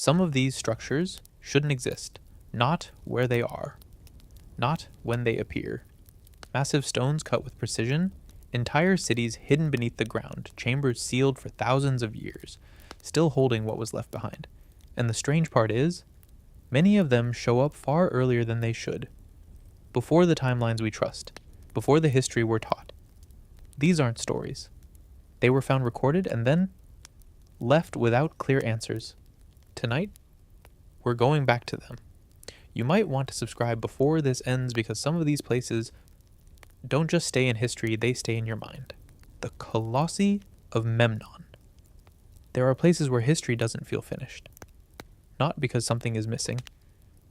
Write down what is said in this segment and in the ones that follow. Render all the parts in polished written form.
Some of these structures shouldn't exist, not where they are, not when they appear. Massive stones cut with precision, entire cities hidden beneath the ground, chambers sealed for thousands of years, still holding what was left behind. And the strange part is, many of them show up far earlier than they should, before the timelines we trust, before the history we're taught. These aren't stories. They were found recorded and then left without clear answers. Tonight, we're going back to them. You might want to subscribe before this ends because some of these places don't just stay in history, they stay in your mind. The Colossi of Memnon. There are places where history doesn't feel finished. Not because something is missing,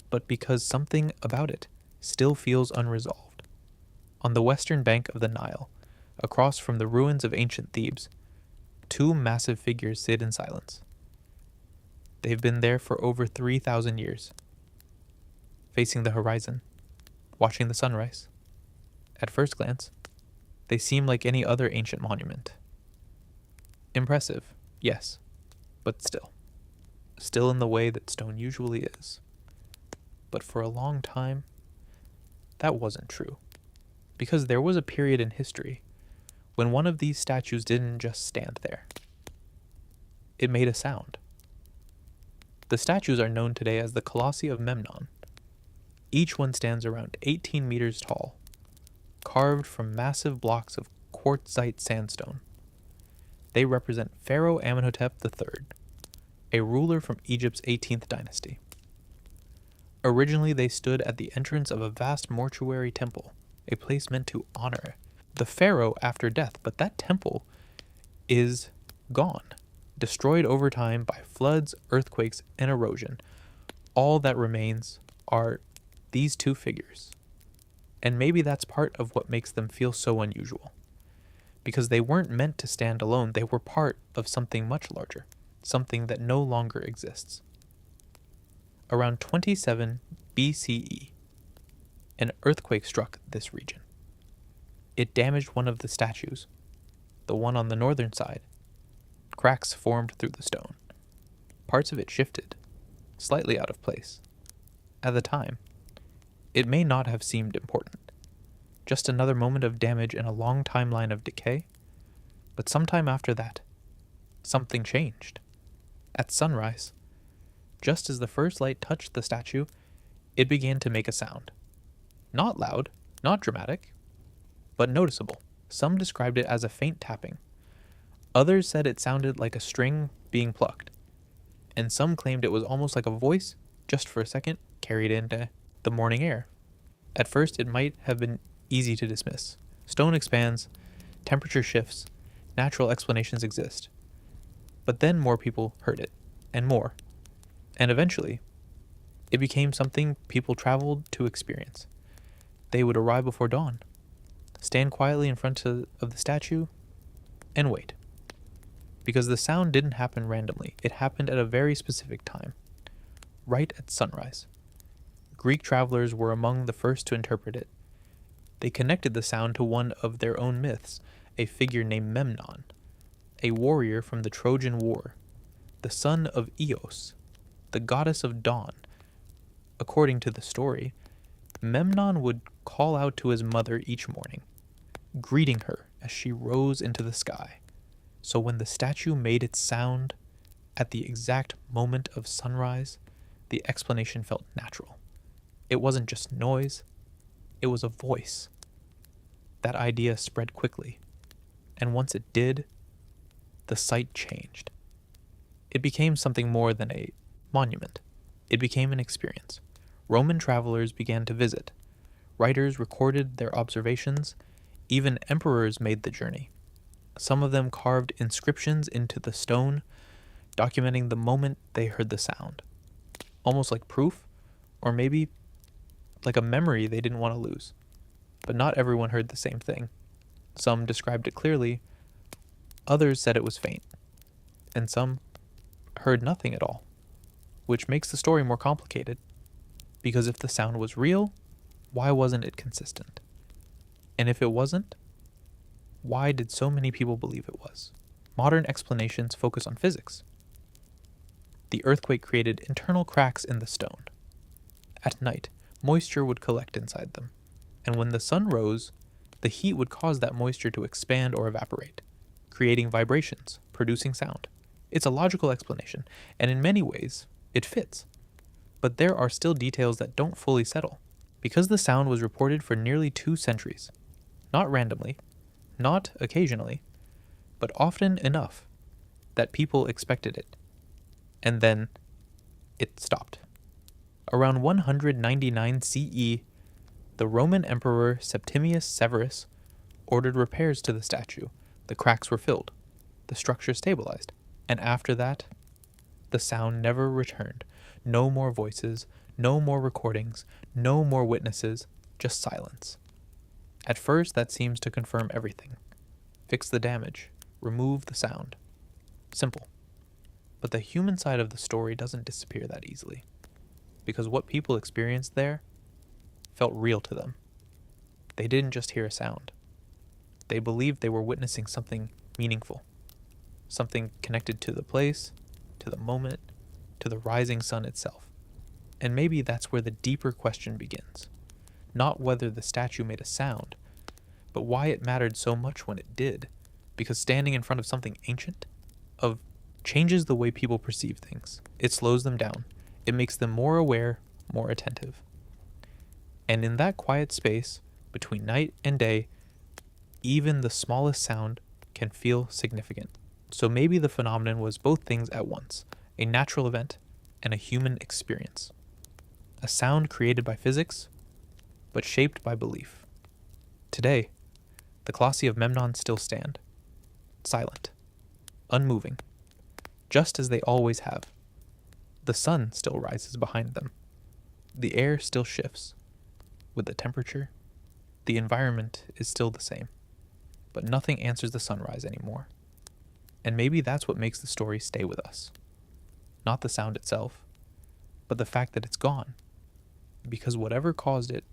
but because something about it still feels unresolved. On the western bank of the Nile, across from the ruins of ancient Thebes, two massive figures sit in silence. They've been there for over 3,000 years, facing the horizon, watching the sunrise. At first glance, they seem like any other ancient monument. Impressive, yes, but still in the way that stone usually is. But for a long time, that wasn't true. Because there was a period in history when one of these statues didn't just stand there. It made a sound. The statues are known today as the Colossi of Memnon. Each one stands around 18 meters tall, carved from massive blocks of quartzite sandstone. They represent Pharaoh Amenhotep III, a ruler from Egypt's 18th dynasty. Originally, they stood at the entrance of a vast mortuary temple, a place meant to honor the pharaoh after death, but that temple is gone, destroyed over time by floods, earthquakes, and erosion. All that remains are these two figures. And maybe that's part of what makes them feel so unusual. Because they weren't meant to stand alone, they were part of something much larger, something that no longer exists. Around 27 BCE, an earthquake struck this region. It damaged one of the statues, the one on the northern side. Cracks formed through the stone. Parts of it shifted, slightly out of place. At the time, it may not have seemed important. Just another moment of damage in a long timeline of decay. But sometime after that, something changed. At sunrise, just as the first light touched the statue, it began to make a sound. Not loud, not dramatic, but noticeable. Some described it as a faint tapping. Others said it sounded like a string being plucked. And some claimed it was almost like a voice, just for a second, carried into the morning air. At first, it might have been easy to dismiss. Stone expands, temperature shifts, natural explanations exist. But then more people heard it, and more. And eventually, it became something people traveled to experience. They would arrive before dawn, stand quietly in front of the statue, and wait. Because the sound didn't happen randomly. It happened at a very specific time, right at sunrise. Greek travelers were among the first to interpret it. They connected the sound to one of their own myths, a figure named Memnon, a warrior from the Trojan War, the son of Eos, the goddess of dawn. According to the story, Memnon would call out to his mother each morning, greeting her as she rose into the sky. So when the statue made its sound at the exact moment of sunrise, the explanation felt natural. It wasn't just noise, it was a voice. That idea spread quickly, and once it did, the site changed. It became something more than a monument. It became an experience. Roman travelers began to visit. Writers recorded their observations. Even emperors made the journey. Some of them carved inscriptions into the stone, documenting the moment they heard the sound. Almost like proof, or maybe like a memory they didn't want to lose. But not everyone heard the same thing. Some described it clearly, others said it was faint, and some heard nothing at all, which makes the story more complicated. Because if the sound was real, why wasn't it consistent? And if it wasn't, why did so many people believe it was? Modern explanations focus on physics. The earthquake created internal cracks in the stone. At night, moisture would collect inside them, and when the sun rose, the heat would cause that moisture to expand or evaporate, creating vibrations, producing sound. It's a logical explanation, and in many ways, it fits. But there are still details that don't fully settle, because the sound was reported for nearly 2 centuries. Not randomly, not occasionally, but often enough that people expected it. And then it stopped. Around 199 CE, the Roman Emperor Septimius Severus ordered repairs to the statue. The cracks were filled, the structure stabilized, and after that, the sound never returned. No more voices, no more recordings, no more witnesses, just silence. At first, that seems to confirm everything. Fix the damage, remove the sound. Simple. But the human side of the story doesn't disappear that easily, because what people experienced there felt real to them. They didn't just hear a sound. They believed they were witnessing something meaningful, something connected to the place, to the moment, to the rising sun itself. And maybe that's where the deeper question begins. Not whether the statue made a sound, but why it mattered so much when it did. Because standing in front of something ancient, changes the way people perceive things. It slows them down. It makes them more aware, more attentive. And in that quiet space, between night and day, even the smallest sound can feel significant. So maybe the phenomenon was both things at once, a natural event and a human experience. A sound created by physics, but shaped by belief. Today, the Colossi of Memnon still stand, silent, unmoving, just as they always have. The sun still rises behind them. The air still shifts. With the temperature, the environment is still the same. But nothing answers the sunrise anymore. And maybe that's what makes the story stay with us. Not the sound itself, but the fact that it's gone. Because whatever caused it,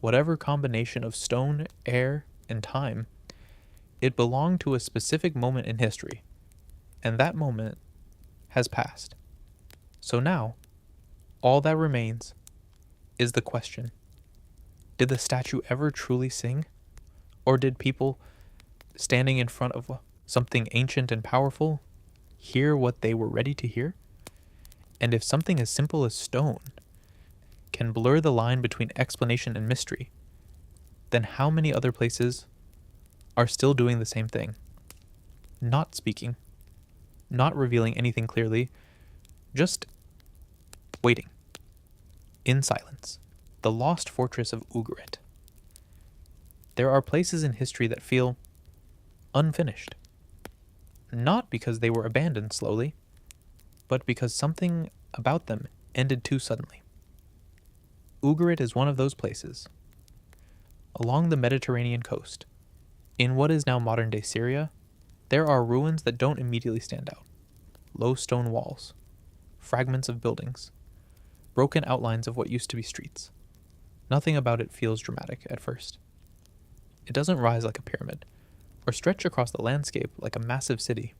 whatever combination of stone, air, and time, it belonged to a specific moment in history. And that moment has passed. So now, all that remains is the question: did the statue ever truly sing? Or did people standing in front of something ancient and powerful hear what they were ready to hear? And if something as simple as stone can blur the line between explanation and mystery, then how many other places are still doing the same thing? Not speaking, not revealing anything clearly, just waiting. In silence. The lost fortress of Ugarit. There are places in history that feel unfinished. Not because they were abandoned slowly, but because something about them ended too suddenly. Ugarit is one of those places. Along the Mediterranean coast, in what is now modern-day Syria, there are ruins that don't immediately stand out. Low stone walls, fragments of buildings, broken outlines of what used to be streets. Nothing about it feels dramatic at first. It doesn't rise like a pyramid, or stretch across the landscape like a massive city.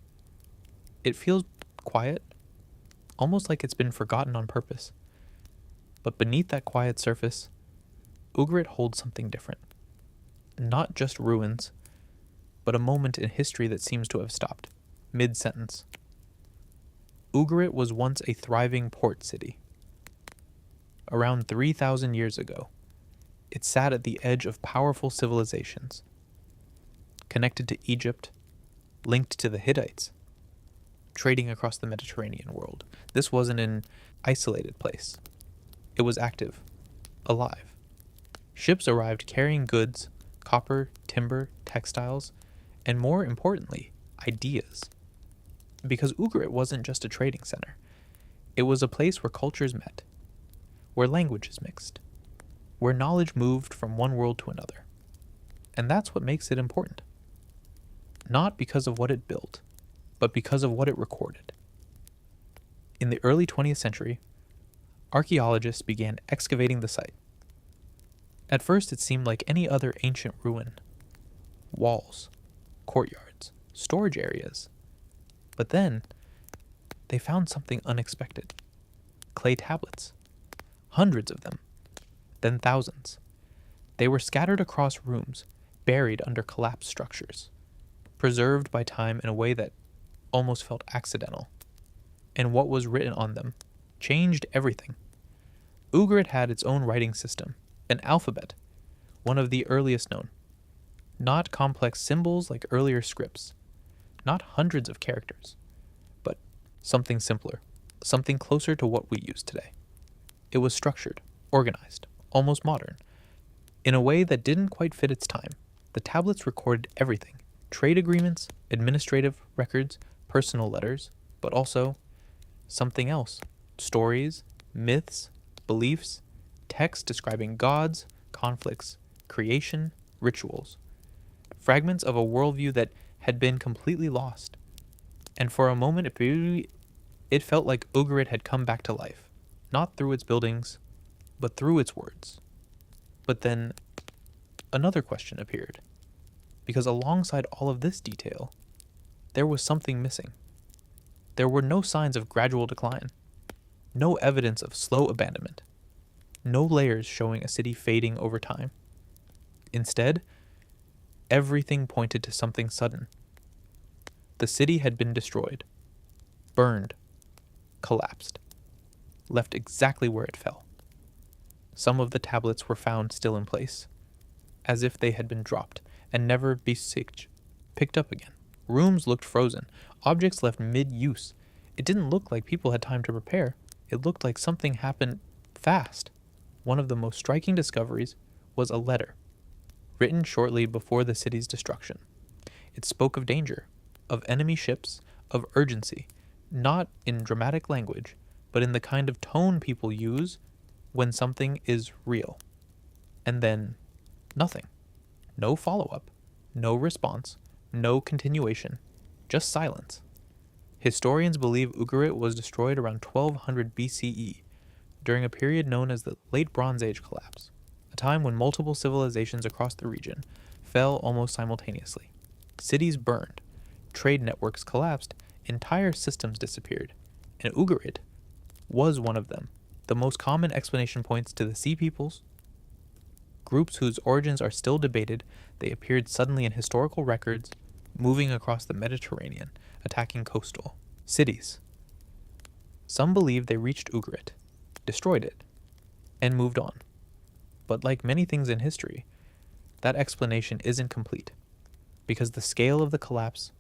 It feels quiet, almost like it's been forgotten on purpose. But beneath that quiet surface, Ugarit holds something different. Not just ruins, but a moment in history that seems to have stopped, mid-sentence. Ugarit was once a thriving port city. Around 3,000 years ago, it sat at the edge of powerful civilizations, connected to Egypt, linked to the Hittites, trading across the Mediterranean world. This wasn't an isolated place. It was active, alive. Ships arrived carrying goods, copper, timber, textiles, and more importantly, ideas. Because Ugarit wasn't just a trading center. It was a place where cultures met, where languages mixed, where knowledge moved from one world to another. And that's what makes it important. Not because of what it built, but because of what it recorded. In the early 20th century, archaeologists began excavating the site. At first, it seemed like any other ancient ruin. Walls, courtyards, storage areas. But then, they found something unexpected. Clay tablets. Hundreds of them. Then thousands. They were scattered across rooms, buried under collapsed structures, preserved by time in a way that almost felt accidental. And what was written on them changed everything. Ugarit had its own writing system, an alphabet, one of the earliest known. Not complex symbols like earlier scripts, not hundreds of characters, but something simpler, something closer to what we use today. It was structured, organized, almost modern, in a way that didn't quite fit its time. The tablets recorded everything: trade agreements, administrative records, personal letters, but also something else: stories, myths, beliefs, texts describing gods, conflicts, creation, rituals, fragments of a worldview that had been completely lost. And for a moment it felt like Ugarit had come back to life, not through its buildings, but through its words. But then another question appeared, because alongside all of this detail, there was something missing. There were no signs of gradual decline, no evidence of slow abandonment, no layers showing a city fading over time. Instead, everything pointed to something sudden. The city had been destroyed, burned, collapsed, left exactly where it fell. Some of the tablets were found still in place, as if they had been dropped and never picked up again. Rooms looked frozen, objects left mid-use. It didn't look like people had time to prepare. It looked like something happened fast. One of the most striking discoveries was a letter, written shortly before the city's destruction. It spoke of danger, of enemy ships, of urgency, not in dramatic language, but in the kind of tone people use when something is real. And then, nothing. No follow-up, no response, no continuation, just silence. Historians believe Ugarit was destroyed around 1200 BCE, during a period known as the Late Bronze Age collapse, a time when multiple civilizations across the region fell almost simultaneously. Cities burned, trade networks collapsed, entire systems disappeared, and Ugarit was one of them. The most common explanation points to the Sea Peoples, groups whose origins are still debated. They appeared suddenly in historical records, moving across the Mediterranean, attacking coastal cities. Some believe they reached Ugarit, destroyed it, and moved on. But like many things in history, that explanation isn't complete, because the scale of the collapse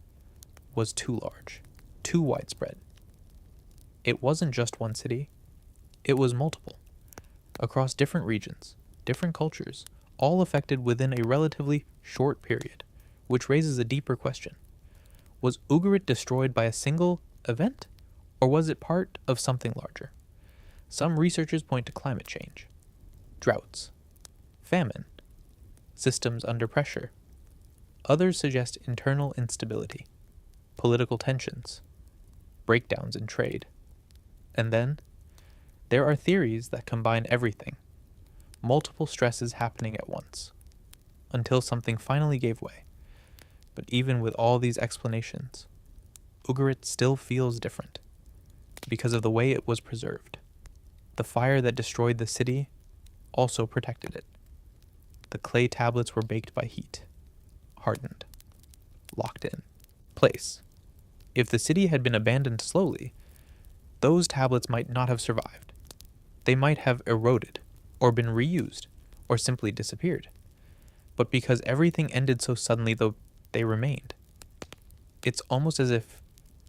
was too large, too widespread. It wasn't just one city, it was multiple, across different regions, different cultures, all affected within a relatively short period, which raises a deeper question. Was Ugarit destroyed by a single event, or was it part of something larger? Some researchers point to climate change, droughts, famine, systems under pressure. Others suggest internal instability, political tensions, breakdowns in trade. And then, there are theories that combine everything, multiple stresses happening at once, until something finally gave way. But even with all these explanations, Ugarit still feels different, because of the way it was preserved. The fire that destroyed the city also protected it. The clay tablets were baked by heat, hardened, locked in place. If the city had been abandoned slowly, those tablets might not have survived. They might have eroded, or been reused, or simply disappeared. But because everything ended so suddenly, though, they remained. It's almost as if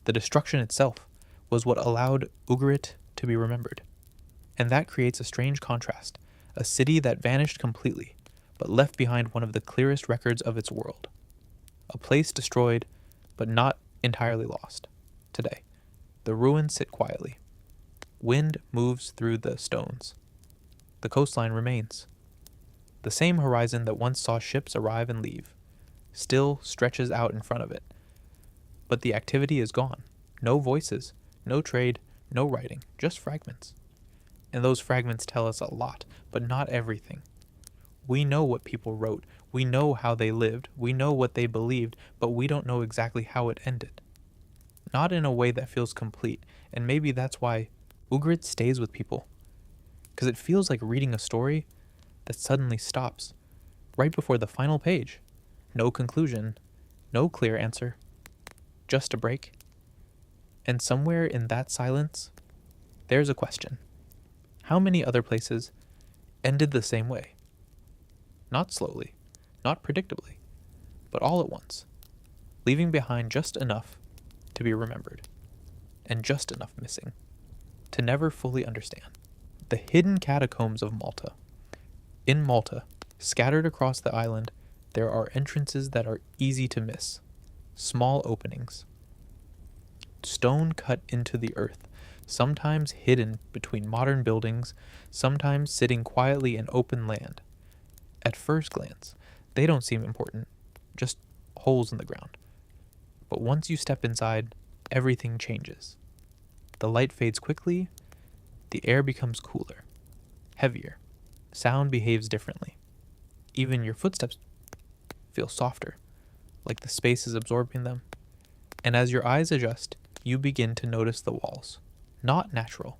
the destruction itself was what allowed Ugarit to be remembered. And that creates a strange contrast, a city that vanished completely, but left behind one of the clearest records of its world. A place destroyed, but not entirely lost. Today, the ruins sit quietly. Wind moves through the stones. The coastline remains. The same horizon that once saw ships arrive and leave still stretches out in front of it. But the activity is gone. No voices, no trade, no writing, just fragments. And those fragments tell us a lot, but not everything. We know what people wrote, we know how they lived, we know what they believed, but we don't know exactly how it ended. not in a way that feels complete, and maybe that's why Ugrit stays with people, because it feels like reading a story that suddenly stops right before the final page. No conclusion, no clear answer, just a break. And somewhere in that silence, there's a question. How many other places ended the same way? Not slowly, not predictably, but all at once, leaving behind just enough to be remembered, and just enough missing to never fully understand. The hidden catacombs of Malta. In Malta, scattered across the island, there are entrances that are easy to miss. Small openings. Stone cut into the earth, sometimes hidden between modern buildings, sometimes sitting quietly in open land. At first glance, they don't seem important, just holes in the ground. But once you step inside, everything changes. The light fades quickly, the air becomes cooler, heavier, sound behaves differently. Even your footsteps feel softer, like the space is absorbing them. And as your eyes adjust, you begin to notice the walls. Not natural,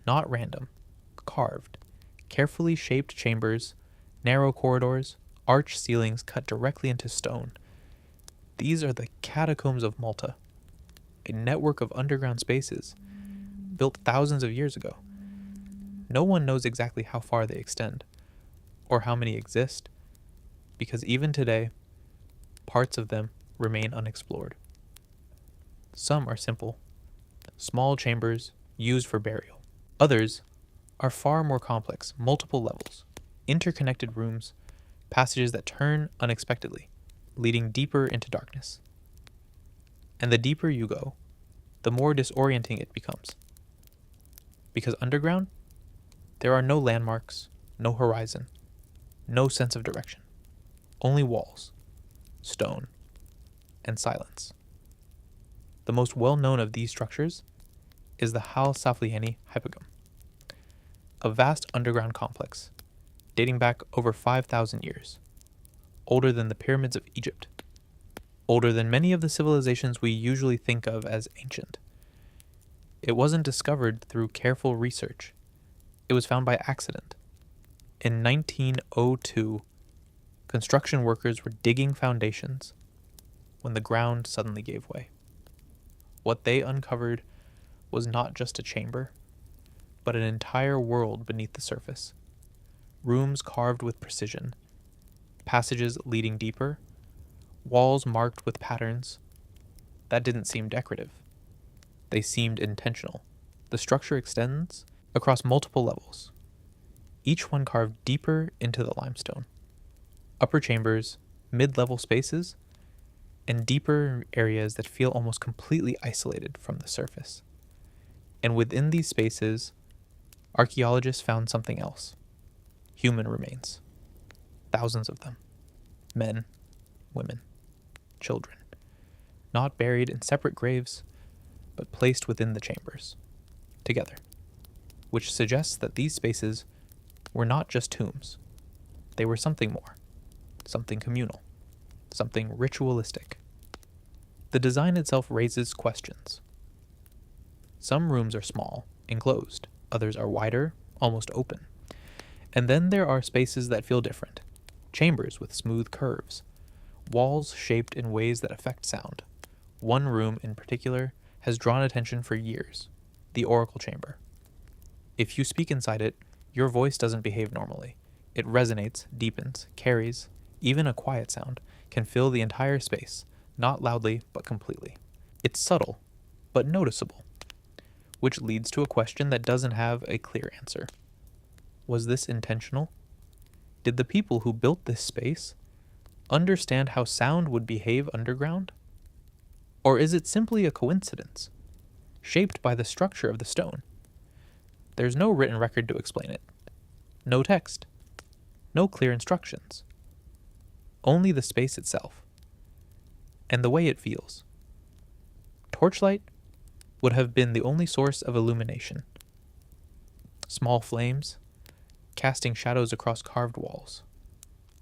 not random, carved, carefully shaped chambers, narrow corridors, arched ceilings cut directly into stone. These are the catacombs of Malta, a network of underground spaces built thousands of years ago. No one knows exactly how far they extend, or how many exist, because even today, parts of them remain unexplored. Some are simple, small chambers used for burial. Others are far more complex, multiple levels, interconnected rooms, passages that turn unexpectedly, leading deeper into darkness. And the deeper you go, the more disorienting it becomes. Because underground, there are no landmarks, no horizon, no sense of direction. Only walls, stone, and silence. The most well-known of these structures is the Hal Saflieni Hypogam, a vast underground complex dating back over 5,000 years, older than the pyramids of Egypt, older than many of the civilizations we usually think of as ancient. It wasn't discovered through careful research. It was found by accident. In 1902, construction workers were digging foundations when the ground suddenly gave way. What they uncovered was not just a chamber, but an entire world beneath the surface. Rooms carved with precision, passages leading deeper, walls marked with patterns that didn't seem decorative. They seemed intentional. The structure extends across multiple levels, each one carved deeper into the limestone. Upper chambers, mid-level spaces, and deeper areas that feel almost completely isolated from the surface. And within these spaces, archaeologists found something else. Human remains. Thousands of them. Men, women, children. Not buried in separate graves, but placed within the chambers, together. Which suggests that these spaces were not just tombs. They were something more. Something communal. Something ritualistic. The design itself raises questions. Some rooms are small, enclosed. Others are wider, almost open. And then there are spaces that feel different. Chambers with smooth curves. Walls shaped in ways that affect sound. One room in particular has drawn attention for years. The oracle chamber. If you speak inside it, your voice doesn't behave normally. It resonates, deepens, carries. Even a quiet sound can fill the entire space, not loudly, but completely. It's subtle, but noticeable, which leads to a question that doesn't have a clear answer. Was this intentional? Did the people who built this space understand how sound would behave underground? Or is it simply a coincidence, shaped by the structure of the stone? There's no written record to explain it. No text. No clear instructions. Only the space itself. And the way it feels. Torchlight would have been the only source of illumination. Small flames, casting shadows across carved walls.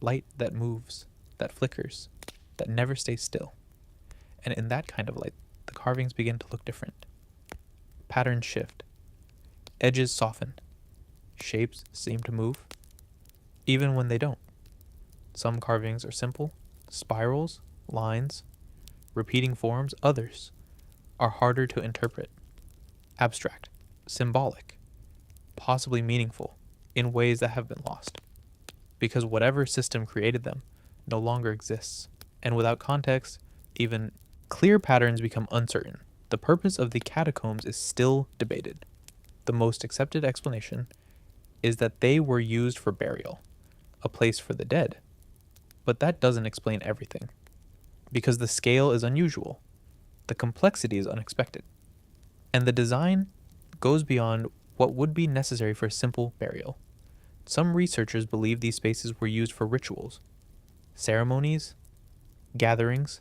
Light that moves, that flickers, that never stays still. And in that kind of light, the carvings begin to look different. Patterns shift, edges soften, shapes seem to move, even when they don't. Some carvings are simple, spirals, lines, repeating forms. Others are harder to interpret, abstract, symbolic, possibly meaningful, in ways that have been lost, because whatever system created them no longer exists, and without context, even clear patterns become uncertain. The purpose of the catacombs is still debated. The most accepted explanation is that they were used for burial, a place for the dead. But that doesn't explain everything, because the scale is unusual, the complexity is unexpected, and the design goes beyond what would be necessary for a simple burial. Some researchers believe these spaces were used for rituals, ceremonies, gatherings,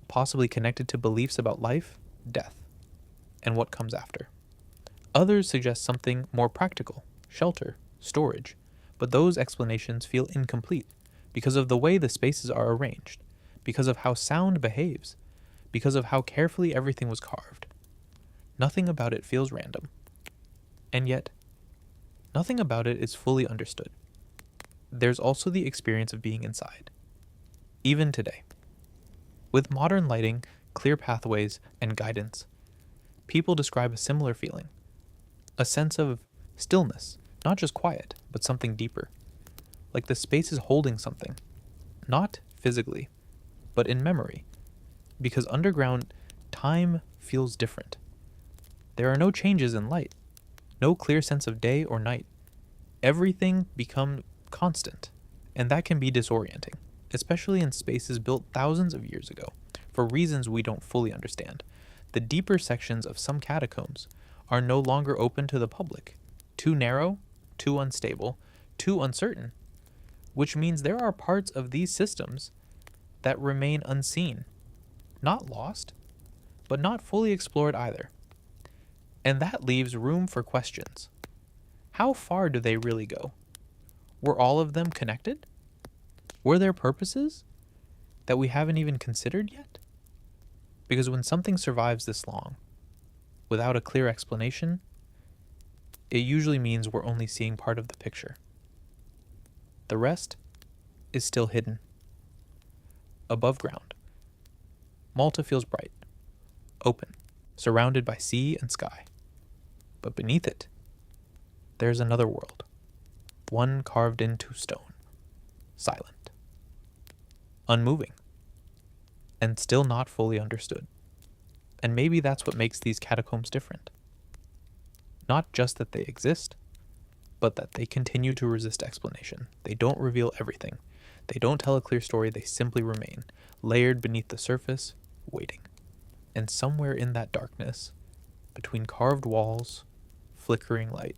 possibly connected to beliefs about life, death, and what comes after. Others suggest something more practical, shelter, storage, but those explanations feel incomplete because of the way the spaces are arranged, because of how sound behaves, because of how carefully everything was carved. Nothing about it feels random. And yet, nothing about it is fully understood. There's also the experience of being inside. Even today, with modern lighting, clear pathways, and guidance, people describe a similar feeling. A sense of stillness, not just quiet, but something deeper. Like the space is holding something, not physically, but in memory. Because underground, time feels different. There are no changes in light, no clear sense of day or night. Everything becomes constant, and that can be disorienting, especially in spaces built thousands of years ago, for reasons we don't fully understand. The deeper sections of some catacombs are no longer open to the public. Too narrow, too unstable, too uncertain, which means there are parts of these systems that remain unseen, not lost, but not fully explored either. And that leaves room for questions. How far do they really go? Were all of them connected? Were there purposes that we haven't even considered yet? Because when something survives this long, without a clear explanation, it usually means we're only seeing part of the picture. The rest is still hidden. Above ground, Malta feels bright, open, surrounded by sea and sky. But beneath it, there's another world, one carved into stone, silent, unmoving, and still not fully understood. And maybe that's what makes these catacombs different. Not just that they exist, but that they continue to resist explanation. They don't reveal everything. They don't tell a clear story. They simply remain, layered beneath the surface, waiting. And somewhere in that darkness, between carved walls, flickering light,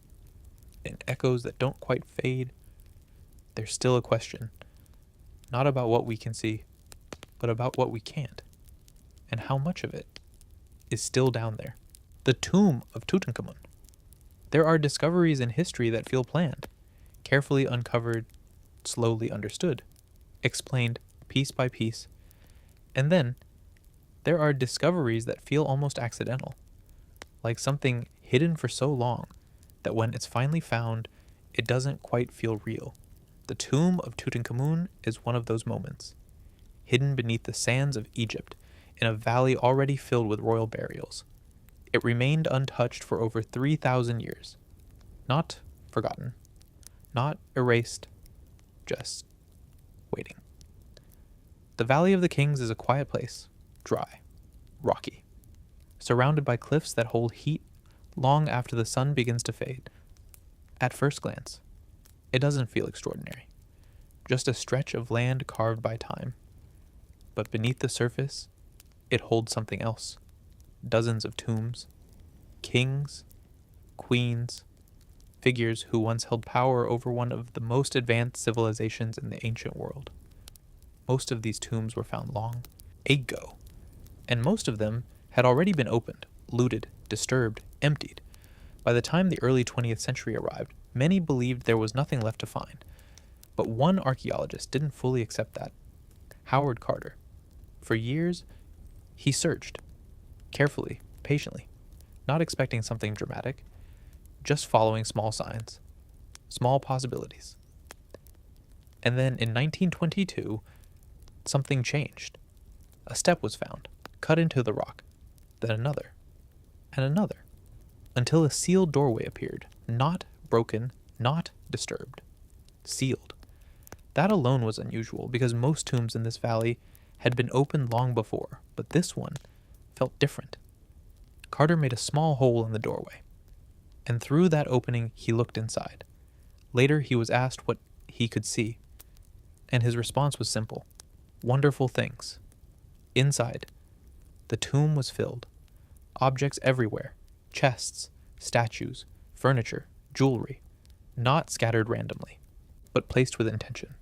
and echoes that don't quite fade, there's still a question. Not about what we can see, but about what we can't. And how much of it is still down there. The tomb of Tutankhamun. There are discoveries in history that feel planned, carefully uncovered, slowly understood, explained piece by piece. And then, there are discoveries that feel almost accidental, like something hidden for so long that when it's finally found, it doesn't quite feel real. The tomb of Tutankhamun is one of those moments, hidden beneath the sands of Egypt, in a valley already filled with royal burials. It remained untouched for over 3,000 years. Not forgotten. Not erased. Just waiting. The Valley of the Kings is a quiet place. Dry. Rocky. Surrounded by cliffs that hold heat long after the sun begins to fade. At first glance, it doesn't feel extraordinary. Just a stretch of land carved by time. But beneath the surface, it holds something else. Dozens of tombs, kings, queens, figures who once held power over one of the most advanced civilizations in the ancient world. Most of these tombs were found long ago, and most of them had already been opened, looted, disturbed, emptied. By the time the early 20th century arrived, many believed there was nothing left to find. But one archaeologist didn't fully accept that. Howard Carter. For years, he searched. carefully, patiently, not expecting something dramatic, just following small signs, small possibilities. And then in 1922, something changed. A step was found, cut into the rock, then another, and another, until a sealed doorway appeared, not broken, not disturbed, sealed. That alone was unusual because most tombs in this valley had been opened long before, but this one felt different. Carter made a small hole in the doorway, and through that opening he looked inside. Later he was asked what he could see, and his response was simple: wonderful things. Inside, the tomb was filled. Objects everywhere: chests, statues, furniture, jewelry, not scattered randomly, but placed with intention,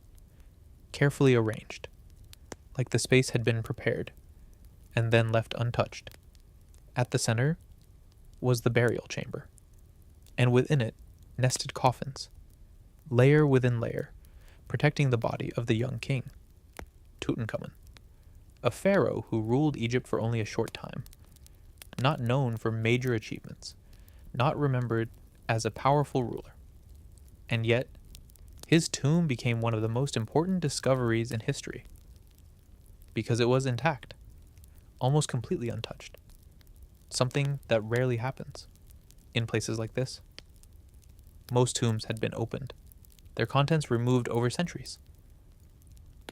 carefully arranged, like the space had been prepared, and then left untouched. At the center was the burial chamber, and within it nested coffins, layer within layer, protecting the body of the young king, Tutankhamun, a pharaoh who ruled Egypt for only a short time, not known for major achievements, not remembered as a powerful ruler. And yet, his tomb became one of the most important discoveries in history, because it was intact, almost completely untouched, something that rarely happens in places like this. Most tombs had been opened, their contents removed over centuries.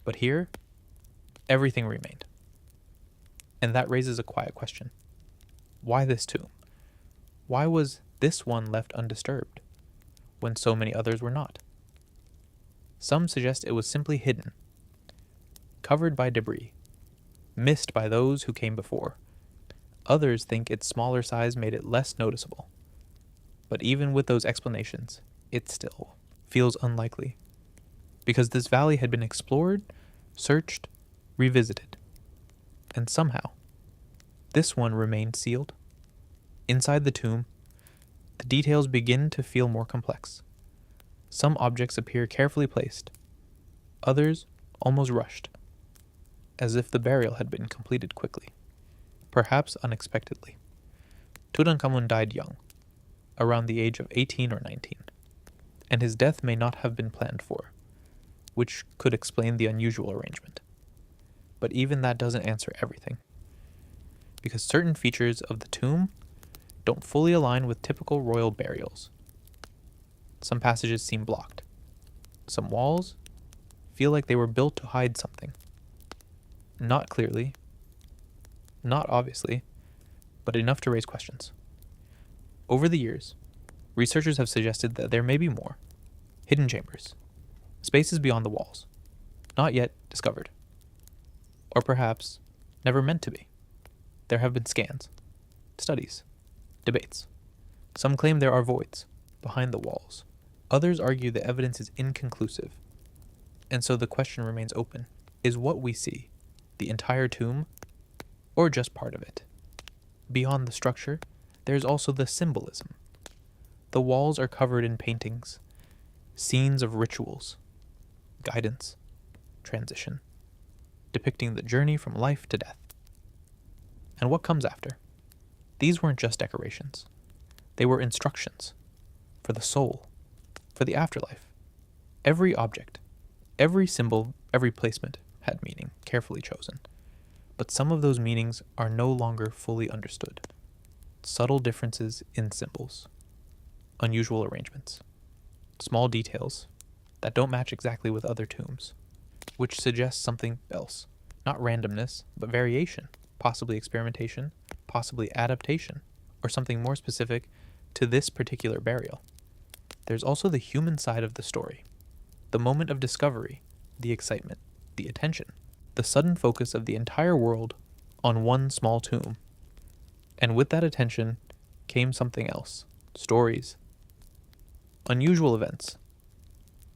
But here, everything remained. And that raises a quiet question. Why this tomb? Why was this one left undisturbed, when so many others were not? Some suggest it was simply hidden, covered by debris, missed by those who came before. Others think its smaller size made it less noticeable. But even with those explanations, it still feels unlikely, because this valley had been explored, searched, revisited, and somehow, this one remained sealed. Inside the tomb, the details begin to feel more complex. Some objects appear carefully placed, others almost rushed, as if the burial had been completed quickly, perhaps unexpectedly. Tutankhamun died young, around the age of 18 or 19, and his death may not have been planned for, which could explain the unusual arrangement. But even that doesn't answer everything, because certain features of the tomb don't fully align with typical royal burials. Some passages seem blocked. Some walls feel like they were built to hide something. Not clearly, not obviously, but enough to raise questions. Over the years, researchers have suggested that there may be more hidden chambers, spaces beyond the walls, not yet discovered, or perhaps never meant to be. There have been scans, studies, debates. Some claim there are voids behind the walls. Others argue the evidence is inconclusive, and so the question remains open. Is what we see the entire tomb, or just part of it? Beyond the structure, there's also the symbolism. The walls are covered in paintings, scenes of rituals, guidance, transition, depicting the journey from life to death. And what comes after? These weren't just decorations. They were instructions for the soul, for the afterlife. Every object, every symbol, every placement had meaning, carefully chosen. But some of those meanings are no longer fully understood. Subtle differences in symbols, unusual arrangements, small details that don't match exactly with other tombs, which suggests something else. Not randomness, but variation, possibly experimentation, possibly adaptation, or something more specific to this particular burial. There's also the human side of the story, the moment of discovery, the excitement, the attention, the sudden focus of the entire world on one small tomb. And with that attention came something else: stories, unusual events,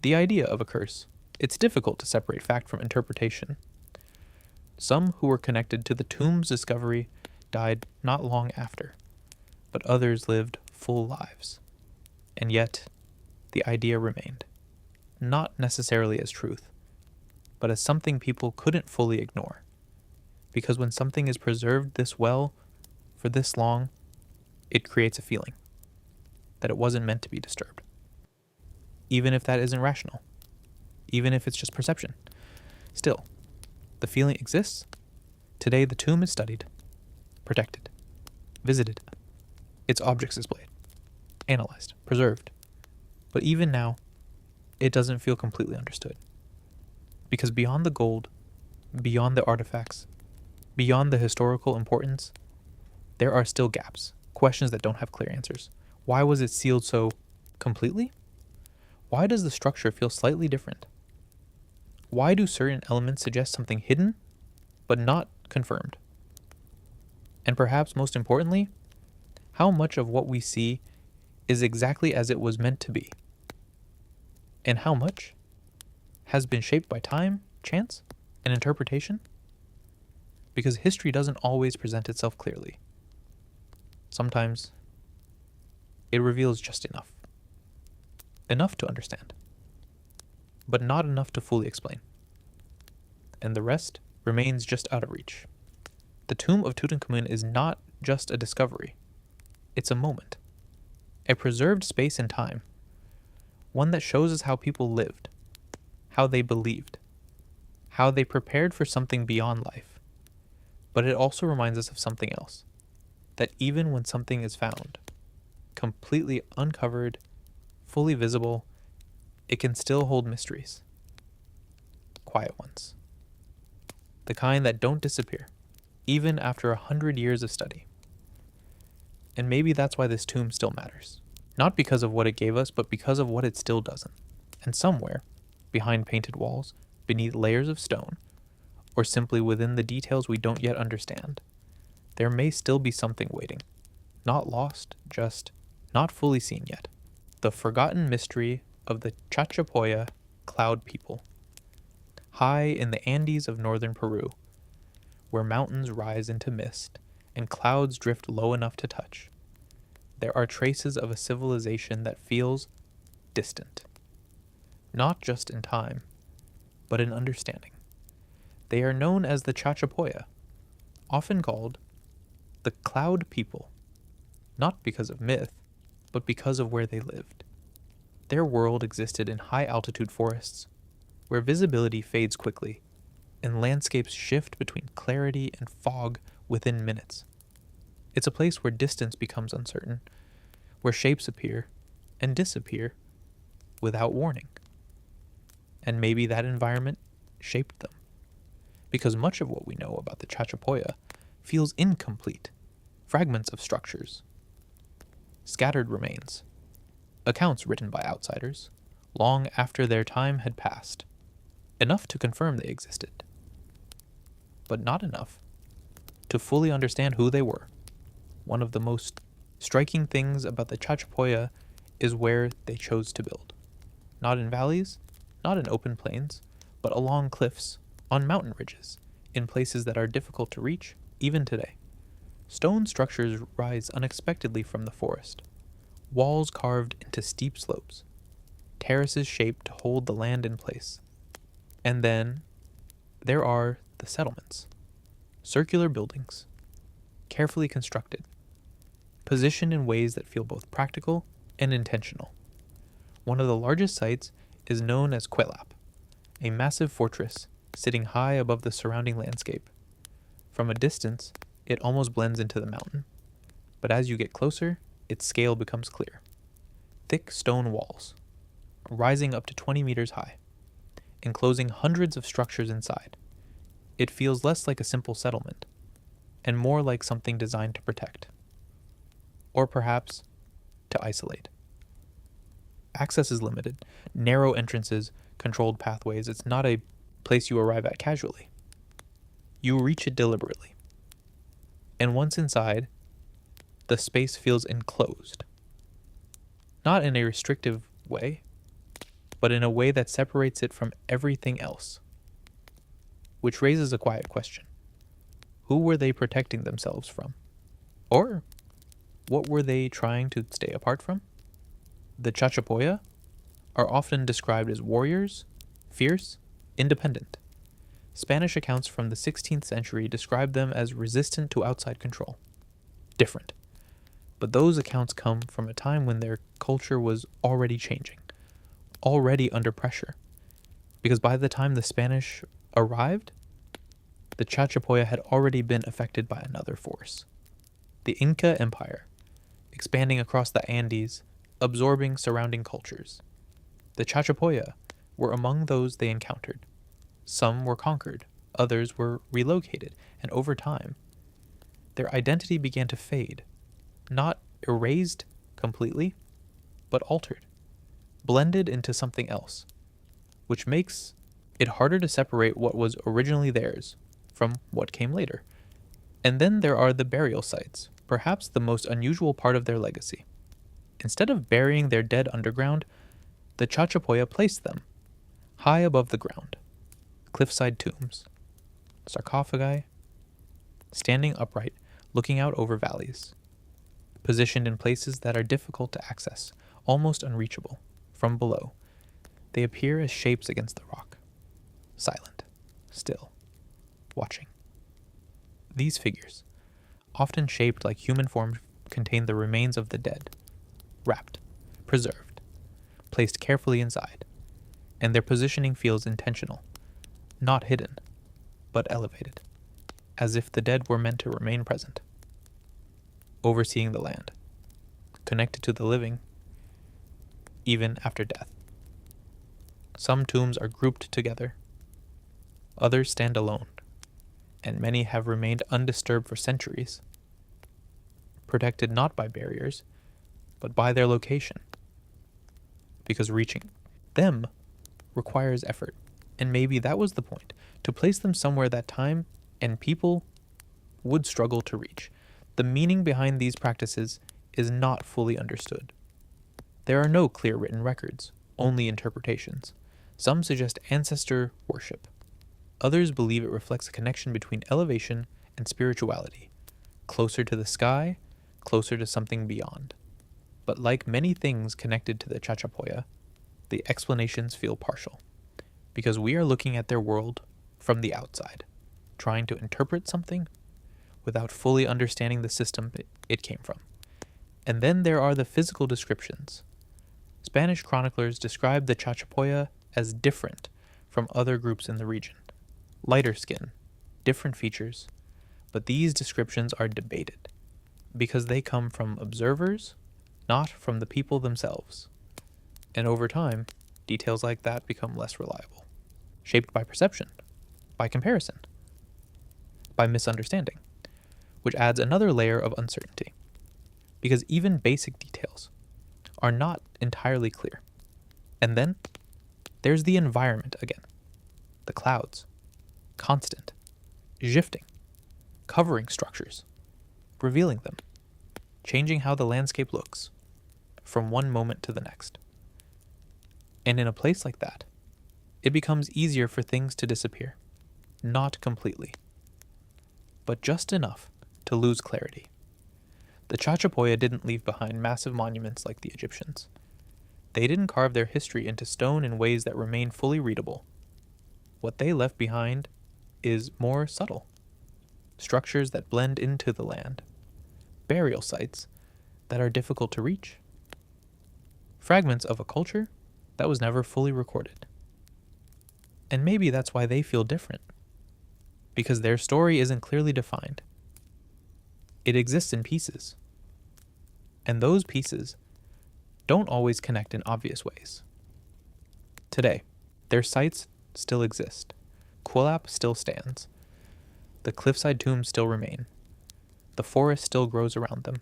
the idea of a curse. It's difficult to separate fact from interpretation. Some who were connected to the tomb's discovery died not long after, but others lived full lives. And yet, the idea remained, not necessarily as truth, but as something people couldn't fully ignore. Because when something is preserved this well, for this long, it creates a feeling that it wasn't meant to be disturbed. Even if that isn't rational, even if it's just perception. Still, the feeling exists. Today, the tomb is studied, protected, visited, its objects displayed, analyzed, preserved. But even now, it doesn't feel completely understood. Because beyond the gold, beyond the artifacts, beyond the historical importance, there are still gaps, questions that don't have clear answers. Why was it sealed so completely? Why does the structure feel slightly different? Why do certain elements suggest something hidden, but not confirmed? And perhaps most importantly, how much of what we see is exactly as it was meant to be? And how much has been shaped by time, chance, and interpretation? Because history doesn't always present itself clearly. Sometimes it reveals just enough. Enough to understand, but not enough to fully explain. And the rest remains just out of reach. The tomb of Tutankhamun is not just a discovery. It's a moment. A preserved space and time. One that shows us how people lived, how they believed, how they prepared for something beyond life. But it also reminds us of something else. That even when something is found, completely uncovered, fully visible, it can still hold mysteries. Quiet ones. The kind that don't disappear, even after 100 years of study. And maybe that's why this tomb still matters. Not because of what it gave us, but because of what it still doesn't. And somewhere, behind painted walls, beneath layers of stone, or simply within the details we don't yet understand, there may still be something waiting. Not lost, just not fully seen yet. The forgotten mystery of the Chachapoya cloud people. High in the Andes of northern Peru, where mountains rise into mist and clouds drift low enough to touch, there are traces of a civilization that feels distant. Not just in time, but in understanding. They are known as the Chachapoya, often called the cloud people, not because of myth, but because of where they lived. Their world existed in high-altitude forests, where visibility fades quickly, and landscapes shift between clarity and fog within minutes. It's a place where distance becomes uncertain, where shapes appear and disappear without warning. And maybe that environment shaped them, because much of what we know about the Chachapoya feels incomplete, fragments of structures, scattered remains, accounts written by outsiders, long after their time had passed, enough to confirm they existed, but not enough to fully understand who they were. One of the most striking things about the Chachapoya is where they chose to build. Not in valleys, not in open plains, but along cliffs, on mountain ridges, in places that are difficult to reach even today. Stone structures rise unexpectedly from the forest, walls carved into steep slopes, terraces shaped to hold the land in place. And then there are the settlements, circular buildings, carefully constructed, positioned in ways that feel both practical and intentional. One of the largest sites is known as Quelap, a massive fortress sitting high above the surrounding landscape. From a distance, it almost blends into the mountain, but as you get closer, its scale becomes clear. Thick stone walls, rising up to 20 meters high, enclosing hundreds of structures inside. It feels less like a simple settlement, and more like something designed to protect. Or perhaps, to isolate. Access is limited, narrow entrances, controlled pathways. It's not a place you arrive at casually. You reach it deliberately. And once inside, the space feels enclosed. Not in a restrictive way, but in a way that separates it from everything else. Which raises a quiet question. Who were they protecting themselves from? Or what were they trying to stay apart from? The Chachapoya are often described as warriors, fierce, independent. Spanish accounts from the 16th century describe them as resistant to outside control. different. But those accounts come from a time when their culture was already changing, already under pressure. Because by the time the Spanish arrived, the Chachapoya had already been affected by another force. The Inca Empire, expanding across the Andes, absorbing surrounding cultures. The Chachapoya were among those they encountered. Some were conquered, others were relocated, and over time, their identity began to fade, not erased completely, but altered, blended into something else, which makes it harder to separate what was originally theirs from what came later. And then there are the burial sites, perhaps the most unusual part of their legacy. Instead of burying their dead underground, the Chachapoya placed them high above the ground, cliffside tombs, sarcophagi, standing upright, looking out over valleys, positioned in places that are difficult to access, almost unreachable. From below, they appear as shapes against the rock, silent, still, watching. These figures, often shaped like human forms, contain the remains of the dead, wrapped, preserved, placed carefully inside, and their positioning feels intentional, not hidden, but elevated, as if the dead were meant to remain present, overseeing the land, connected to the living, even after death. Some tombs are grouped together, others stand alone, and many have remained undisturbed for centuries, protected not by barriers, but by their location, because reaching them requires effort, and maybe that was the point, to place them somewhere that time and people would struggle to reach. The meaning behind these practices is not fully understood. There are no clear written records, only interpretations. Some suggest ancestor worship. Others believe it reflects a connection between elevation and spirituality, closer to the sky, closer to something beyond. But like many things connected to the Chachapoya, the explanations feel partial, because we are looking at their world from the outside, trying to interpret something without fully understanding the system it came from. And then there are the physical descriptions. Spanish chroniclers describe the Chachapoya as different from other groups in the region. Lighter skin, different features, but these descriptions are debated, because they come from observers, not from the people themselves. And over time, details like that become less reliable, shaped by perception, by comparison, by misunderstanding, which adds another layer of uncertainty, because even basic details are not entirely clear. And then there's the environment again, the clouds, constant, shifting, covering structures, revealing them, changing how the landscape looks from one moment to the next. And in a place like that, it becomes easier for things to disappear. Not completely, but just enough to lose clarity. The Chachapoya didn't leave behind massive monuments like the Egyptians. They didn't carve their history into stone in ways that remain fully readable. What they left behind is more subtle. Structures that blend into the land. Burial sites that are difficult to reach. Fragments of a culture that was never fully recorded. And maybe that's why they feel different. Because their story isn't clearly defined. It exists in pieces. And those pieces don't always connect in obvious ways. Today, their sites still exist. Quilap still stands. The cliffside tombs still remain. The forest still grows around them.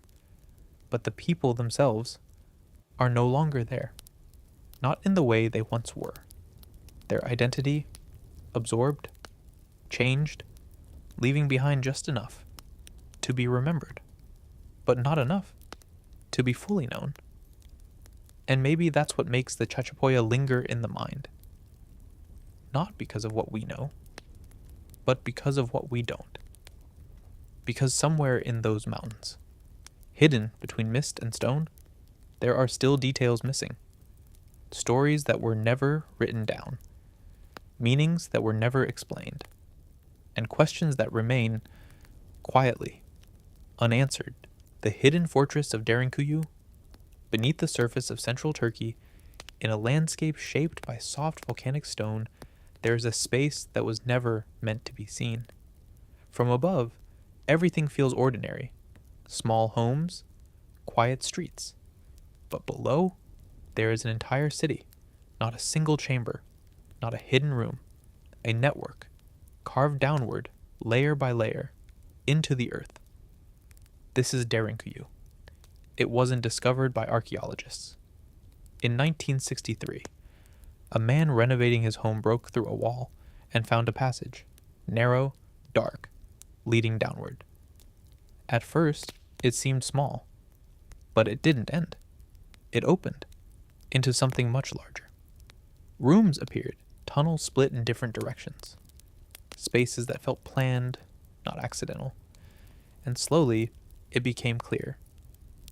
But the people themselves are no longer there. Not in the way they once were. Their identity absorbed, changed, leaving behind just enough to be remembered, but not enough to be fully known. And maybe that's what makes the Chachapoya linger in the mind. Not because of what we know, but because of what we don't. Because somewhere in those mountains, hidden between mist and stone, there are still details missing. Stories that were never written down. Meanings that were never explained. And questions that remain quietly unanswered The hidden fortress of Derinkuyu, beneath the surface of central Turkey, in a landscape shaped by soft volcanic stone, there is a space that was never meant to be seen. From above, everything feels ordinary. Small homes, quiet streets. But below, there is an entire city, not a single chamber, not a hidden room, a network, carved downward, layer by layer, into the earth. This is Derinkuyu. It wasn't discovered by archaeologists. In 1963, a man renovating his home broke through a wall and found a passage, narrow, dark, leading downward. At first, it seemed small, but it didn't end. It opened into something much larger. Rooms appeared, tunnels split in different directions, spaces that felt planned, not accidental. And slowly, it became clear.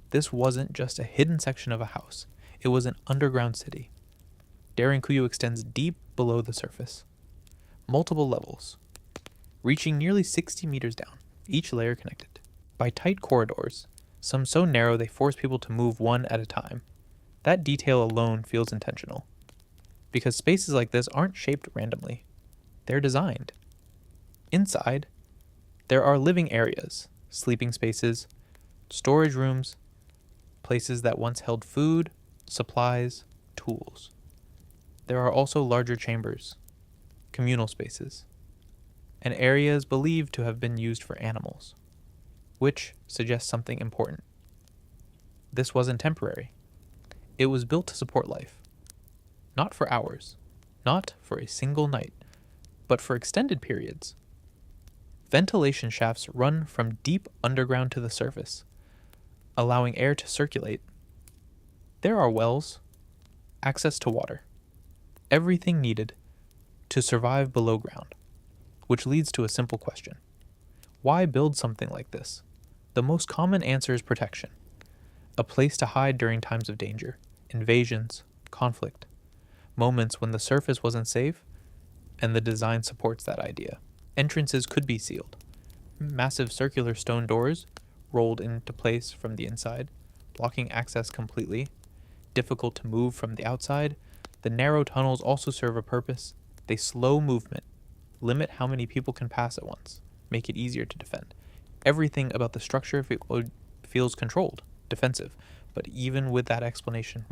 This wasn't just a hidden section of a house. It was an underground city. Derinkuyu extends deep below the surface. Multiple levels, reaching nearly 60 meters down, each layer connected by tight corridors, some so narrow they force people to move one at a time. That detail alone feels intentional, because spaces like this aren't shaped randomly. They're designed. Inside, there are living areas, sleeping spaces, storage rooms, places that once held food, supplies, tools. There are also larger chambers, communal spaces, and areas believed to have been used for animals, which suggests something important. This wasn't temporary. It was built to support life. Not for hours, not for a single night, but for extended periods. Ventilation shafts run from deep underground to the surface, allowing air to circulate. There are wells, access to water, everything needed to survive below ground, which leads to a simple question. Why build something like this? The most common answer is protection, a place to hide during times of danger, invasions, conflict, moments when the surface wasn't safe, and the design supports that idea. Entrances could be sealed. Massive circular stone doors rolled into place from the inside, blocking access completely. Difficult to move from the outside, the narrow tunnels also serve a purpose. They slow movement, limit how many people can pass at once, make it easier to defend. Everything about the structure feels controlled, defensive, but even with that explanation,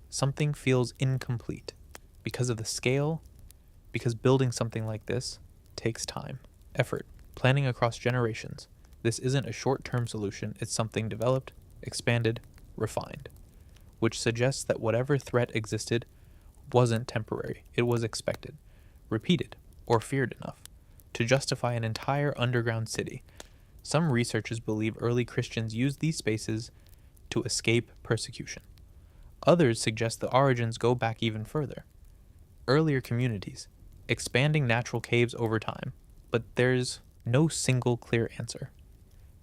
something feels incomplete. Because of the scale, because building something like this takes time, effort, planning across generations. This isn't a short-term solution, it's something developed, expanded, refined, which suggests that whatever threat existed wasn't temporary, it was expected, repeated, or feared enough to justify an entire underground city. Some researchers believe early Christians used these spaces to escape persecution. Others suggest the origins go back even further. Earlier communities, expanding natural caves over time, but there's no single clear answer.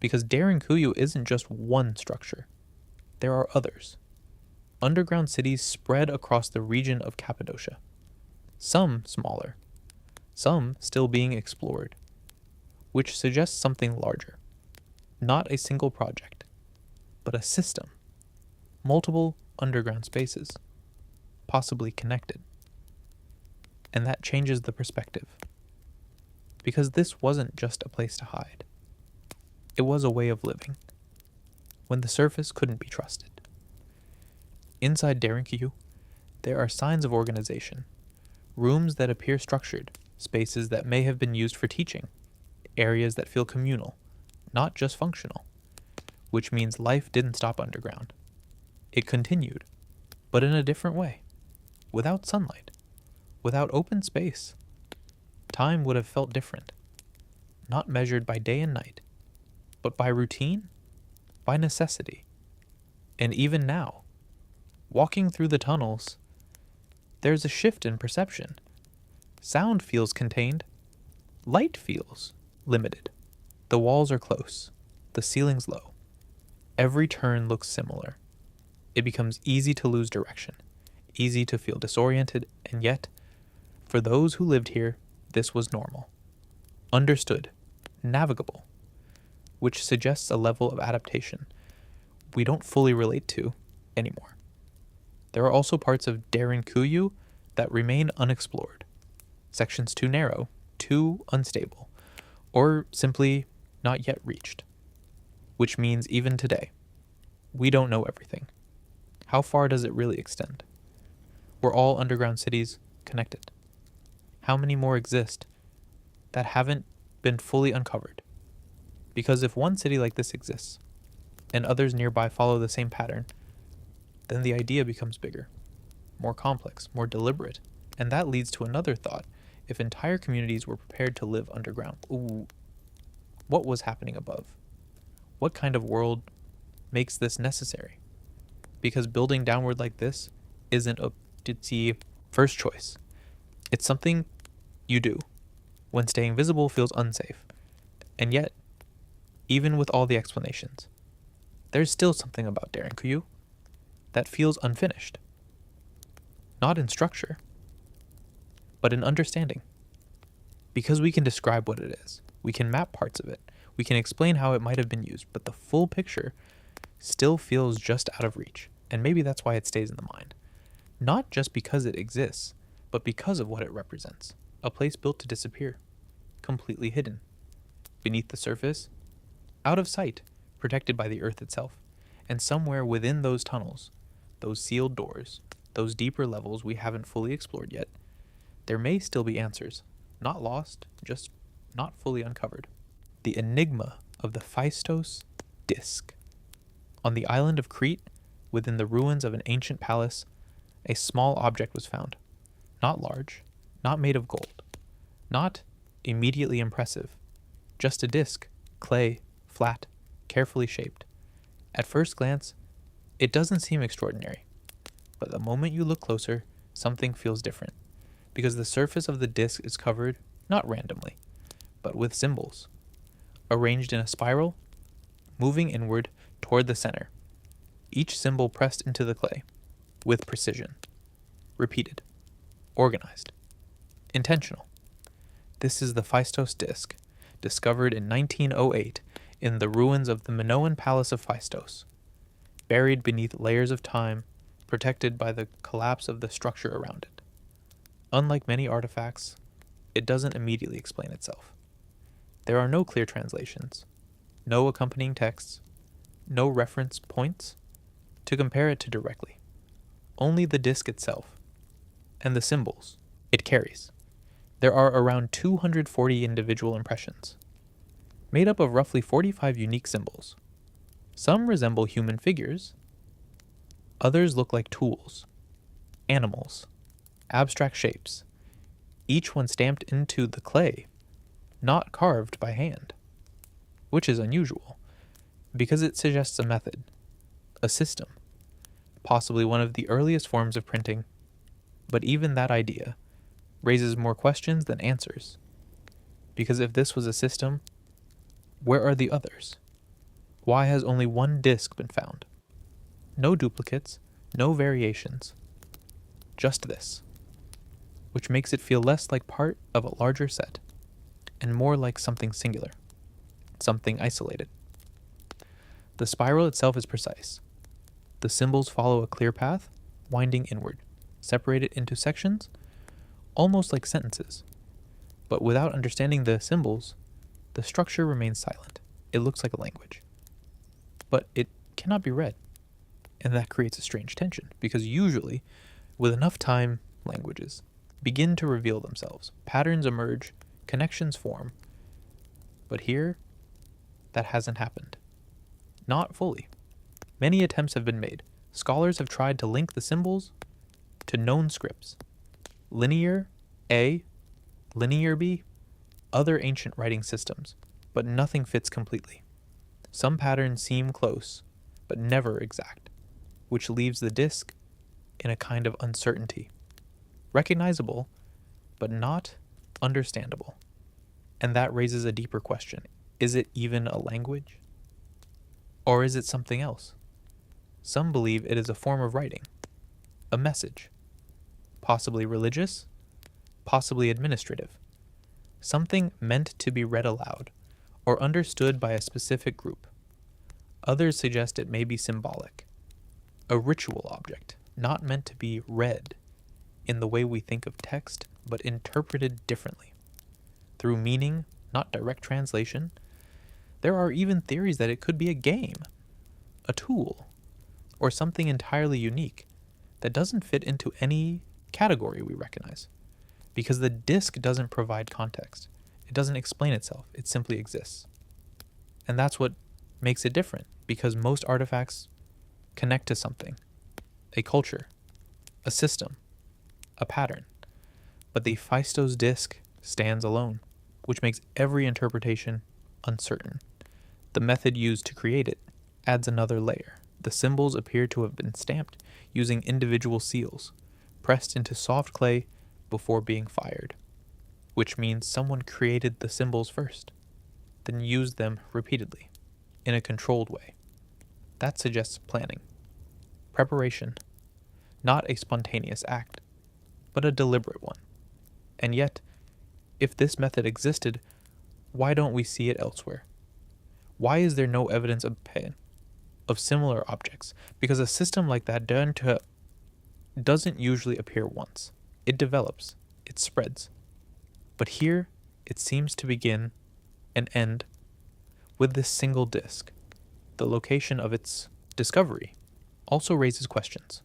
Because Derinkuyu isn't just one structure. There are others. Underground cities spread across the region of Cappadocia. Some smaller, some still being explored, which suggests something larger. Not a single project, but a system. Multiple underground spaces, possibly connected. And that changes the perspective. Because this wasn't just a place to hide. It was a way of living, when the surface couldn't be trusted. Inside Derinkuyu, there are signs of organization. Rooms that appear structured, spaces that may have been used for teaching, areas that feel communal, not just functional, which means life didn't stop underground. It continued, but in a different way, without sunlight, without open space. Time would have felt different, not measured by day and night, but by routine, by necessity. And even now, walking through the tunnels, there's a shift in perception. Sound feels contained. Light feels limited. The walls are close. The ceiling's low. Every turn looks similar. It becomes easy to lose direction, easy to feel disoriented, and yet, for those who lived here, this was normal. Understood. Navigable. Which suggests a level of adaptation we don't fully relate to anymore. There are also parts of Derinkuyu that remain unexplored, sections too narrow, too unstable, or simply not yet reached. Which means even today, we don't know everything. How far does it really extend? Were all underground cities connected? How many more exist that haven't been fully uncovered? Because if one city like this exists, and others nearby follow the same pattern, then the idea becomes bigger, more complex, more deliberate. And that leads to another thought. If entire communities were prepared to live underground, what was happening above? What kind of world makes this necessary? Because building downward like this isn't a first choice. It's something you do when staying visible feels unsafe. And yet, even with all the explanations, there's still something about Derinkuyu that feels unfinished. Not in structure, but in understanding. Because we can describe what it is, we can map parts of it, we can explain how it might have been used, but the full picture still feels just out of reach. And maybe that's why it stays in the mind. Not just because it exists, but because of what it represents. A place built to disappear, completely hidden, beneath the surface, out of sight, protected by the earth itself. And somewhere within those tunnels, those sealed doors, those deeper levels we haven't fully explored yet, there may still be answers, not lost, just not fully uncovered. The enigma of the Phaistos Disk. On the island of Crete, within the ruins of an ancient palace, a small object was found. Not large, not made of gold, not immediately impressive, just a disc, clay, flat, carefully shaped. At first glance, it doesn't seem extraordinary, but the moment you look closer, something feels different, because the surface of the disc is covered, not randomly, but with symbols, arranged in a spiral, moving inward toward the center, each symbol pressed into the clay, with precision, repeated, organized, intentional. This is the Phaistos disc, discovered in 1908 in the ruins of the Minoan Palace of Phaistos, buried beneath layers of time, protected by the collapse of the structure around it. Unlike many artifacts, it doesn't immediately explain itself. There are no clear translations, no accompanying texts, no reference points to compare it to directly. Only the disc itself, and the symbols it carries. There are around 240 individual impressions, made up of roughly 45 unique symbols. Some resemble human figures, others look like tools, animals, abstract shapes, each one stamped into the clay, not carved by hand, which is unusual, because it suggests a method, a system, possibly one of the earliest forms of printing. But even that idea raises more questions than answers, because if this was a system, where are the others? Why has only one disc been found? No duplicates, no variations, just this, which makes it feel less like part of a larger set, and more like something singular, something isolated. The spiral itself is precise. The symbols follow a clear path, winding inward, separated into sections, almost like sentences. But without understanding the symbols, the structure remains silent. It looks like a language. But it cannot be read. And that creates a strange tension, because usually, with enough time, languages begin to reveal themselves. Patterns emerge, connections form. But here, that hasn't happened. Not fully. Many attempts have been made. Scholars have tried to link the symbols to known scripts. Linear A, Linear B, other ancient writing systems, but nothing fits completely. Some patterns seem close, but never exact, which leaves the disc in a kind of uncertainty. Recognizable, but not understandable. And that raises a deeper question. Is it even a language? Or is it something else? Some believe it is a form of writing, a message, possibly religious, possibly administrative, something meant to be read aloud or understood by a specific group. Others suggest it may be symbolic, a ritual object, not meant to be read in the way we think of text, but interpreted differently, through meaning, not direct translation. There are even theories that it could be a game, a tool, or something entirely unique that doesn't fit into any category we recognize, because the disc doesn't provide context. It doesn't explain itself, it simply exists. And that's what makes it different, because most artifacts connect to something, a culture, a system, a pattern. But the Phaistos disc stands alone, which makes every interpretation uncertain. The method used to create it adds another layer. The symbols appear to have been stamped using individual seals, pressed into soft clay before being fired, which means someone created the symbols first, then used them repeatedly, in a controlled way. That suggests planning, preparation, not a spontaneous act, but a deliberate one. And yet, if this method existed, why don't we see it elsewhere? Why is there no evidence of similar objects? Because a system like that doesn't usually appear once. It develops, it spreads. But here, it seems to begin and end with this single disc. The location of its discovery also raises questions.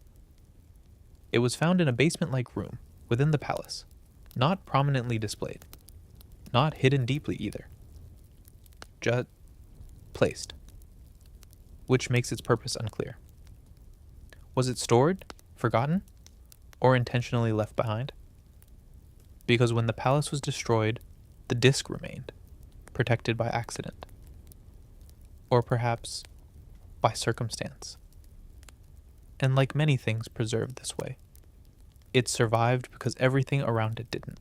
It was found in a basement-like room within the palace, not prominently displayed, not hidden deeply either, just placed, which makes its purpose unclear. Was it stored, forgotten, or intentionally left behind? Because when the palace was destroyed, the disc remained, protected by accident, or perhaps by circumstance. And like many things preserved this way, it survived because everything around it didn't,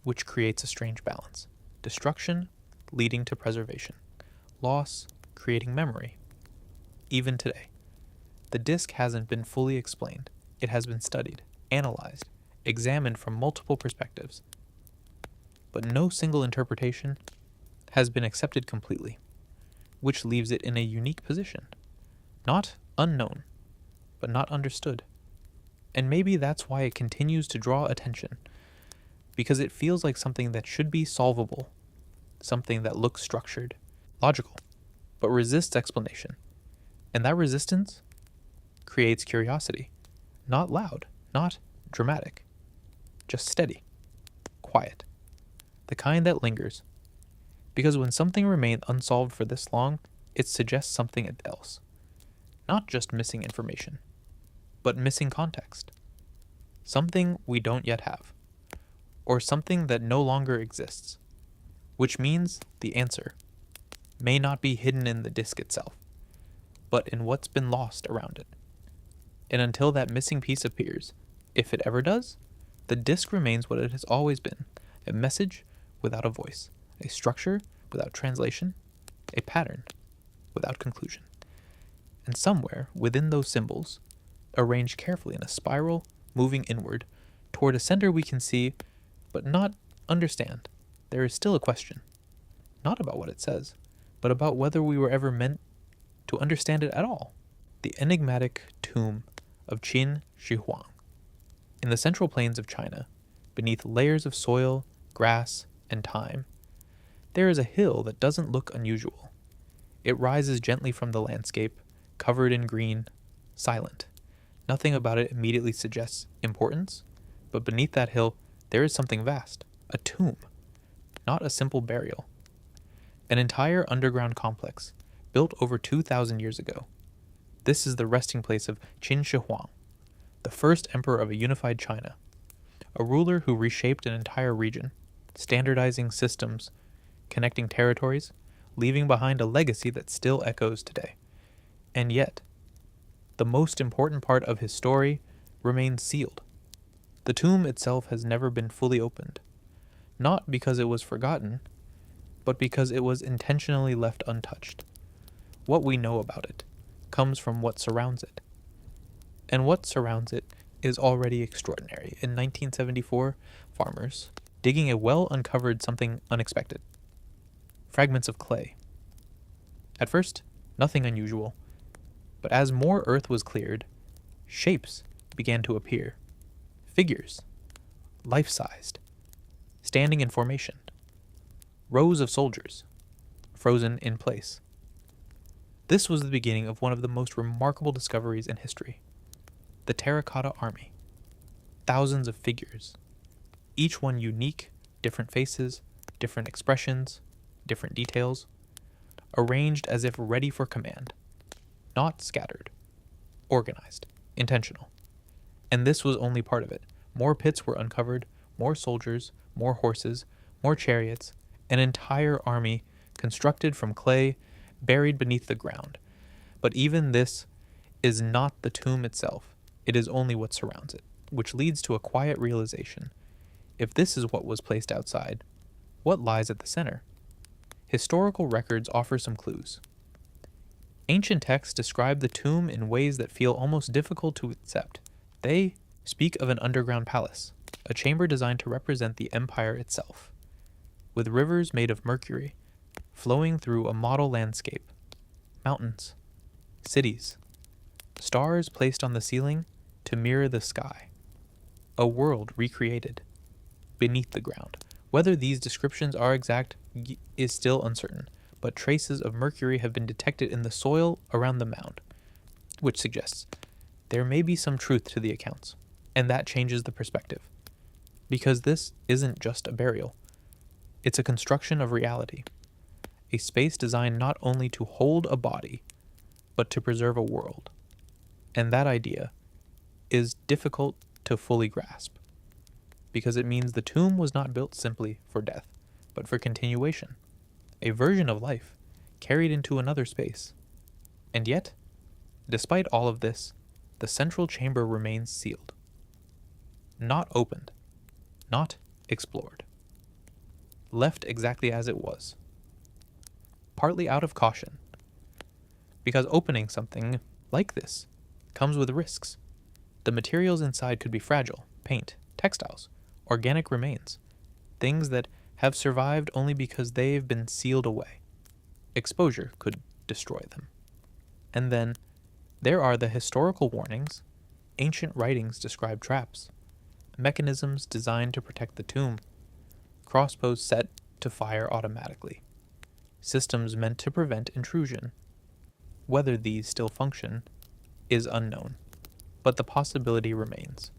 which creates a strange balance. Destruction leading to preservation, loss creating memory. Even today, the disc hasn't been fully explained. It has been studied, analyzed, examined from multiple perspectives, but no single interpretation has been accepted completely, which leaves it in a unique position. Not unknown, but not understood. And maybe that's why it continues to draw attention, because it feels like something that should be solvable, something that looks structured, logical, but resists explanation. And that resistance creates curiosity. Not loud, not dramatic, just steady, quiet, the kind that lingers. Because when something remains unsolved for this long, it suggests something else. Not just missing information, but missing context. Something we don't yet have, or something that no longer exists, which means the answer may not be hidden in the disc itself, but in what's been lost around it. And until that missing piece appears, if it ever does, the disc remains what it has always been, a message without a voice, a structure without translation, a pattern without conclusion. And somewhere within those symbols, arranged carefully in a spiral moving inward toward a center we can see but not understand, there is still a question, not about what it says, but about whether we were ever meant to understand it at all. The enigmatic tomb of Qin Shi Huang. In the central plains of China, beneath layers of soil, grass, and time, there is a hill that doesn't look unusual. It rises gently from the landscape, covered in green, silent. Nothing about it immediately suggests importance, but beneath that hill, there is something vast, a tomb, not a simple burial. An entire underground complex, built over 2,000 years ago. This is the resting place of Qin Shi Huang, the first emperor of a unified China, a ruler who reshaped an entire region, standardizing systems, connecting territories, leaving behind a legacy that still echoes today. And yet, the most important part of his story remains sealed. The tomb itself has never been fully opened, not because it was forgotten, but because it was intentionally left untouched. What we know about it comes from what surrounds it. And what surrounds it is already extraordinary. In 1974, farmers digging a well uncovered something unexpected. Fragments of clay. At first, nothing unusual. But as more earth was cleared, shapes began to appear. Figures, life-sized, standing in formation. Rows of soldiers, frozen in place. This was the beginning of one of the most remarkable discoveries in history. The terracotta army. Thousands of figures, each one unique, different faces, different expressions, different details, arranged as if ready for command. Not scattered, organized, intentional. And this was only part of it. More pits were uncovered, more soldiers, more horses, more chariots, an entire army constructed from clay, buried beneath the ground. But even this is not the tomb itself. It is only what surrounds it, which leads to a quiet realization. If this is what was placed outside, what lies at the center? Historical records offer some clues. Ancient texts describe the tomb in ways that feel almost difficult to accept. They speak of an underground palace, a chamber designed to represent the empire itself, with rivers made of mercury flowing through a model landscape, mountains, cities, stars placed on the ceiling to mirror the sky, a world recreated beneath the ground. Whether these descriptions are exact is still uncertain, but traces of mercury have been detected in the soil around the mound, which suggests there may be some truth to the accounts, and that changes the perspective. Because this isn't just a burial, it's a construction of reality, a space designed not only to hold a body, but to preserve a world. And that idea is difficult to fully grasp, because it means the tomb was not built simply for death, but for continuation, a version of life carried into another space. And yet, despite all of this, the central chamber remains sealed. Not opened, not explored. Left exactly as it was. Partly out of caution, because opening something like this comes with risks. The materials inside could be fragile, paint, textiles, organic remains, things that have survived only because they've been sealed away. Exposure could destroy them. And then there are the historical warnings. Ancient writings describe traps, mechanisms designed to protect the tomb, crossbows set to fire automatically, systems meant to prevent intrusion. Whether these still function is unknown, but the possibility remains,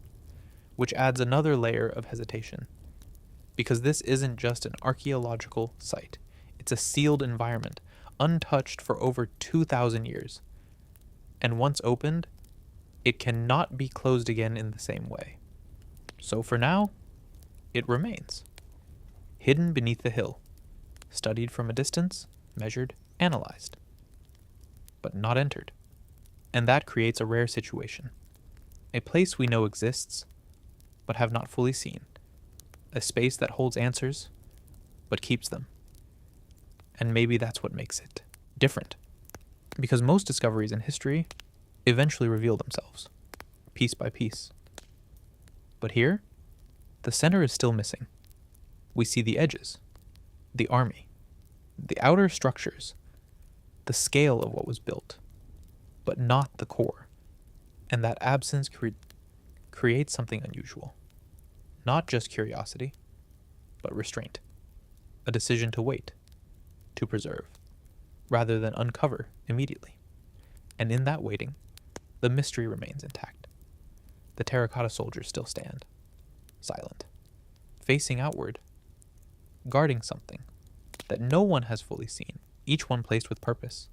which adds another layer of hesitation. Because this isn't just an archaeological site, it's a sealed environment, untouched for over 2,000 years. And once opened, it cannot be closed again in the same way. So for now, it remains, hidden beneath the hill, studied from a distance, measured, analyzed, but not entered. And that creates a rare situation. A place we know exists, but have not fully seen. A space that holds answers, but keeps them. And maybe that's what makes it different. Because most discoveries in history eventually reveal themselves, piece by piece. But here, the center is still missing. We see the edges, the army, the outer structures, the scale of what was built, but not the core. And that absence creates something unusual. Not just curiosity, but restraint. A decision to wait, to preserve, rather than uncover immediately. And in that waiting, the mystery remains intact. The terracotta soldiers still stand, silent, facing outward, guarding something that no one has fully seen, each one placed with purpose,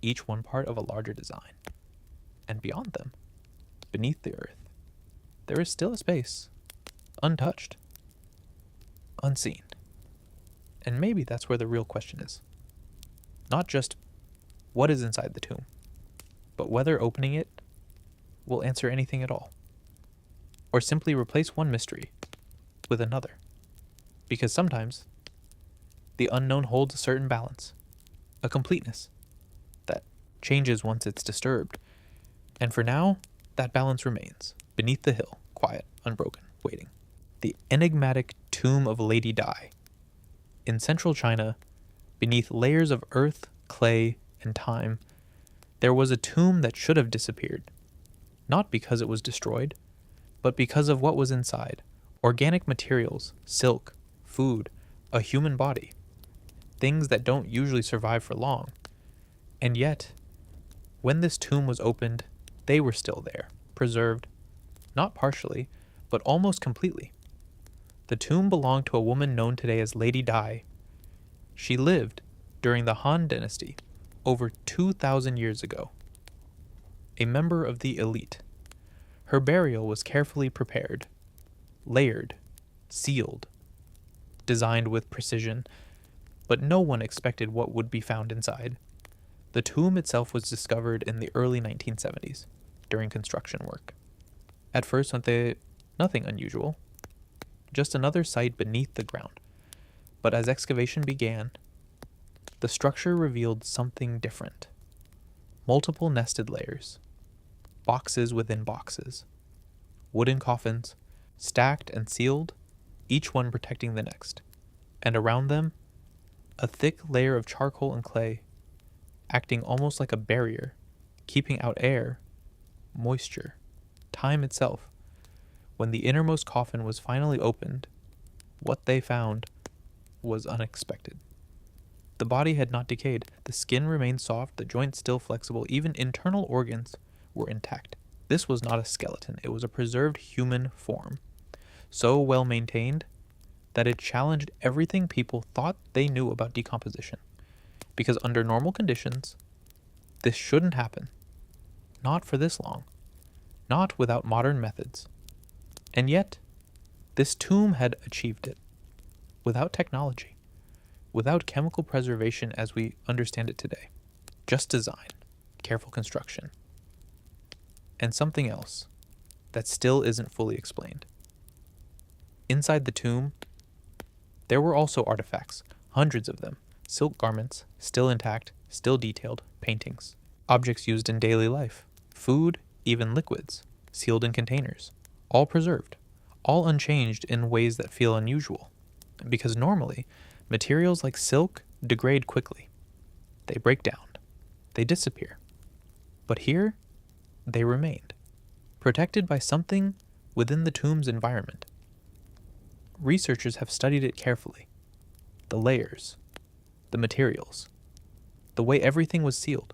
each one part of a larger design. And beyond them, beneath the earth, there is still a space, untouched, unseen. And maybe that's where the real question is. Not just what is inside the tomb, but whether opening it will answer anything at all, or simply replace one mystery with another. Because sometimes the unknown holds a certain balance, a completeness that changes once it's disturbed. And for now, that balance remains beneath the hill, quiet, unbroken, waiting. The enigmatic tomb of Lady Di. In central China, beneath layers of earth, clay, and time, There was a tomb that should have disappeared, not because it was destroyed, but because of what was inside: organic materials, silk, food, a human body, things that don't usually survive for long. And yet, when this tomb was opened, they were still there, preserved, not partially, but almost completely. The tomb belonged to a woman known today as Lady Di. She lived during the Han Dynasty, over 2,000 years ago. A member of the elite. Her burial was carefully prepared, layered, sealed, designed with precision, but no one expected what would be found inside. The tomb itself was discovered in the early 1970s, during construction work. At first, nothing unusual, just another site beneath the ground. But as excavation began, the structure revealed something different. Multiple nested layers, boxes within boxes, wooden coffins, stacked and sealed, each one protecting the next. And around them, a thick layer of charcoal and clay, acting almost like a barrier, keeping out air, moisture, time itself. When the innermost coffin was finally opened, what they found was unexpected. The body had not decayed. The skin remained soft, the joints still flexible, even internal organs were intact. This was not a skeleton, it was a preserved human form, so well maintained that it challenged everything people thought they knew about decomposition. Because under normal conditions, this shouldn't happen. Not for this long. Not without modern methods. And yet, this tomb had achieved it. Without technology. Without chemical preservation as we understand it today. Just design, careful construction. And something else that still isn't fully explained. Inside the tomb, there were also artifacts, hundreds of them. Silk garments, still intact, still detailed, paintings. Objects used in daily life. Food, even liquids, sealed in containers. All preserved, all unchanged in ways that feel unusual. Because normally, materials like silk degrade quickly. They break down. They disappear. But here, they remained, protected by something within the tomb's environment. Researchers have studied it carefully. The layers, the materials, the way everything was sealed.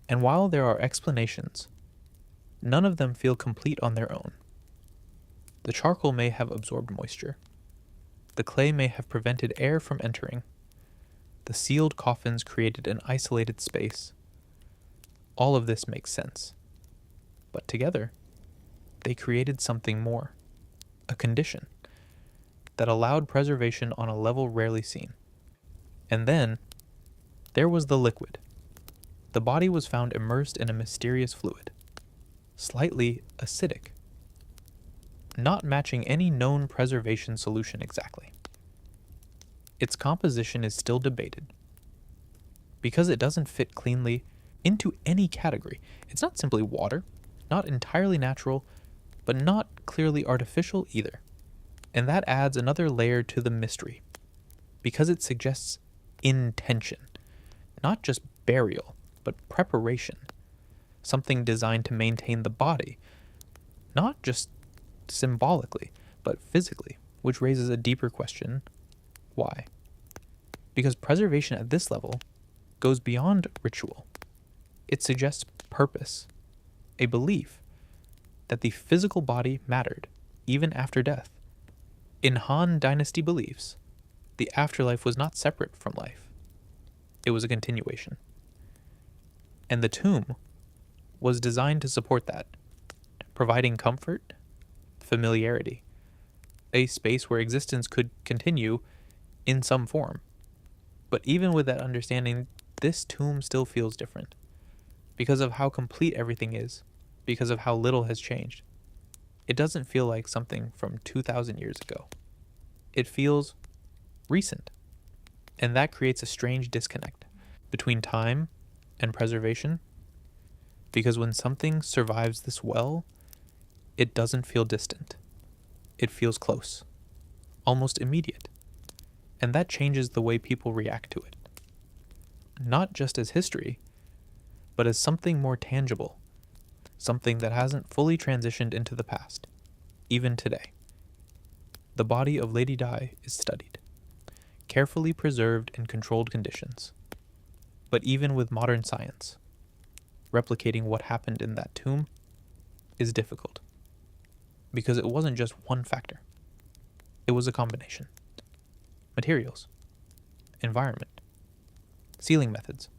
And while there are explanations, none of them feel complete on their own. The charcoal may have absorbed moisture. The clay may have prevented air from entering. The sealed coffins created an isolated space. All of this makes sense. But together, they created something more. A condition that allowed preservation on a level rarely seen. And then, there was the liquid. The body was found immersed in a mysterious fluid, slightly acidic, not matching any known preservation solution exactly. Its composition is still debated, because it doesn't fit cleanly into any category. It's not simply water, not entirely natural, but not clearly artificial either. And that adds another layer to the mystery, because it suggests intention, not just burial, but preparation, something designed to maintain the body, not just symbolically, but physically, which raises a deeper question: why? Because preservation at this level goes beyond ritual. It suggests purpose, a belief that the physical body mattered, even after death. In Han Dynasty beliefs, the afterlife was not separate from life. It was a continuation. And the tomb was designed to support that, providing comfort, familiarity, a space where existence could continue in some form. But even with that understanding, this tomb still feels different, because of how complete everything is, because of how little has changed. It doesn't feel like something from 2,000 years ago. It feels recent. And that creates a strange disconnect between time and preservation, because when something survives this well, it doesn't feel distant. It feels close, almost immediate. And that changes the way people react to it. Not just as history, but as something more tangible, something that hasn't fully transitioned into the past, even today. The body of Lady Di is studied, carefully preserved in controlled conditions. But even with modern science, replicating what happened in that tomb is difficult, because it wasn't just one factor. It was a combination. Materials, environment, sealing methods,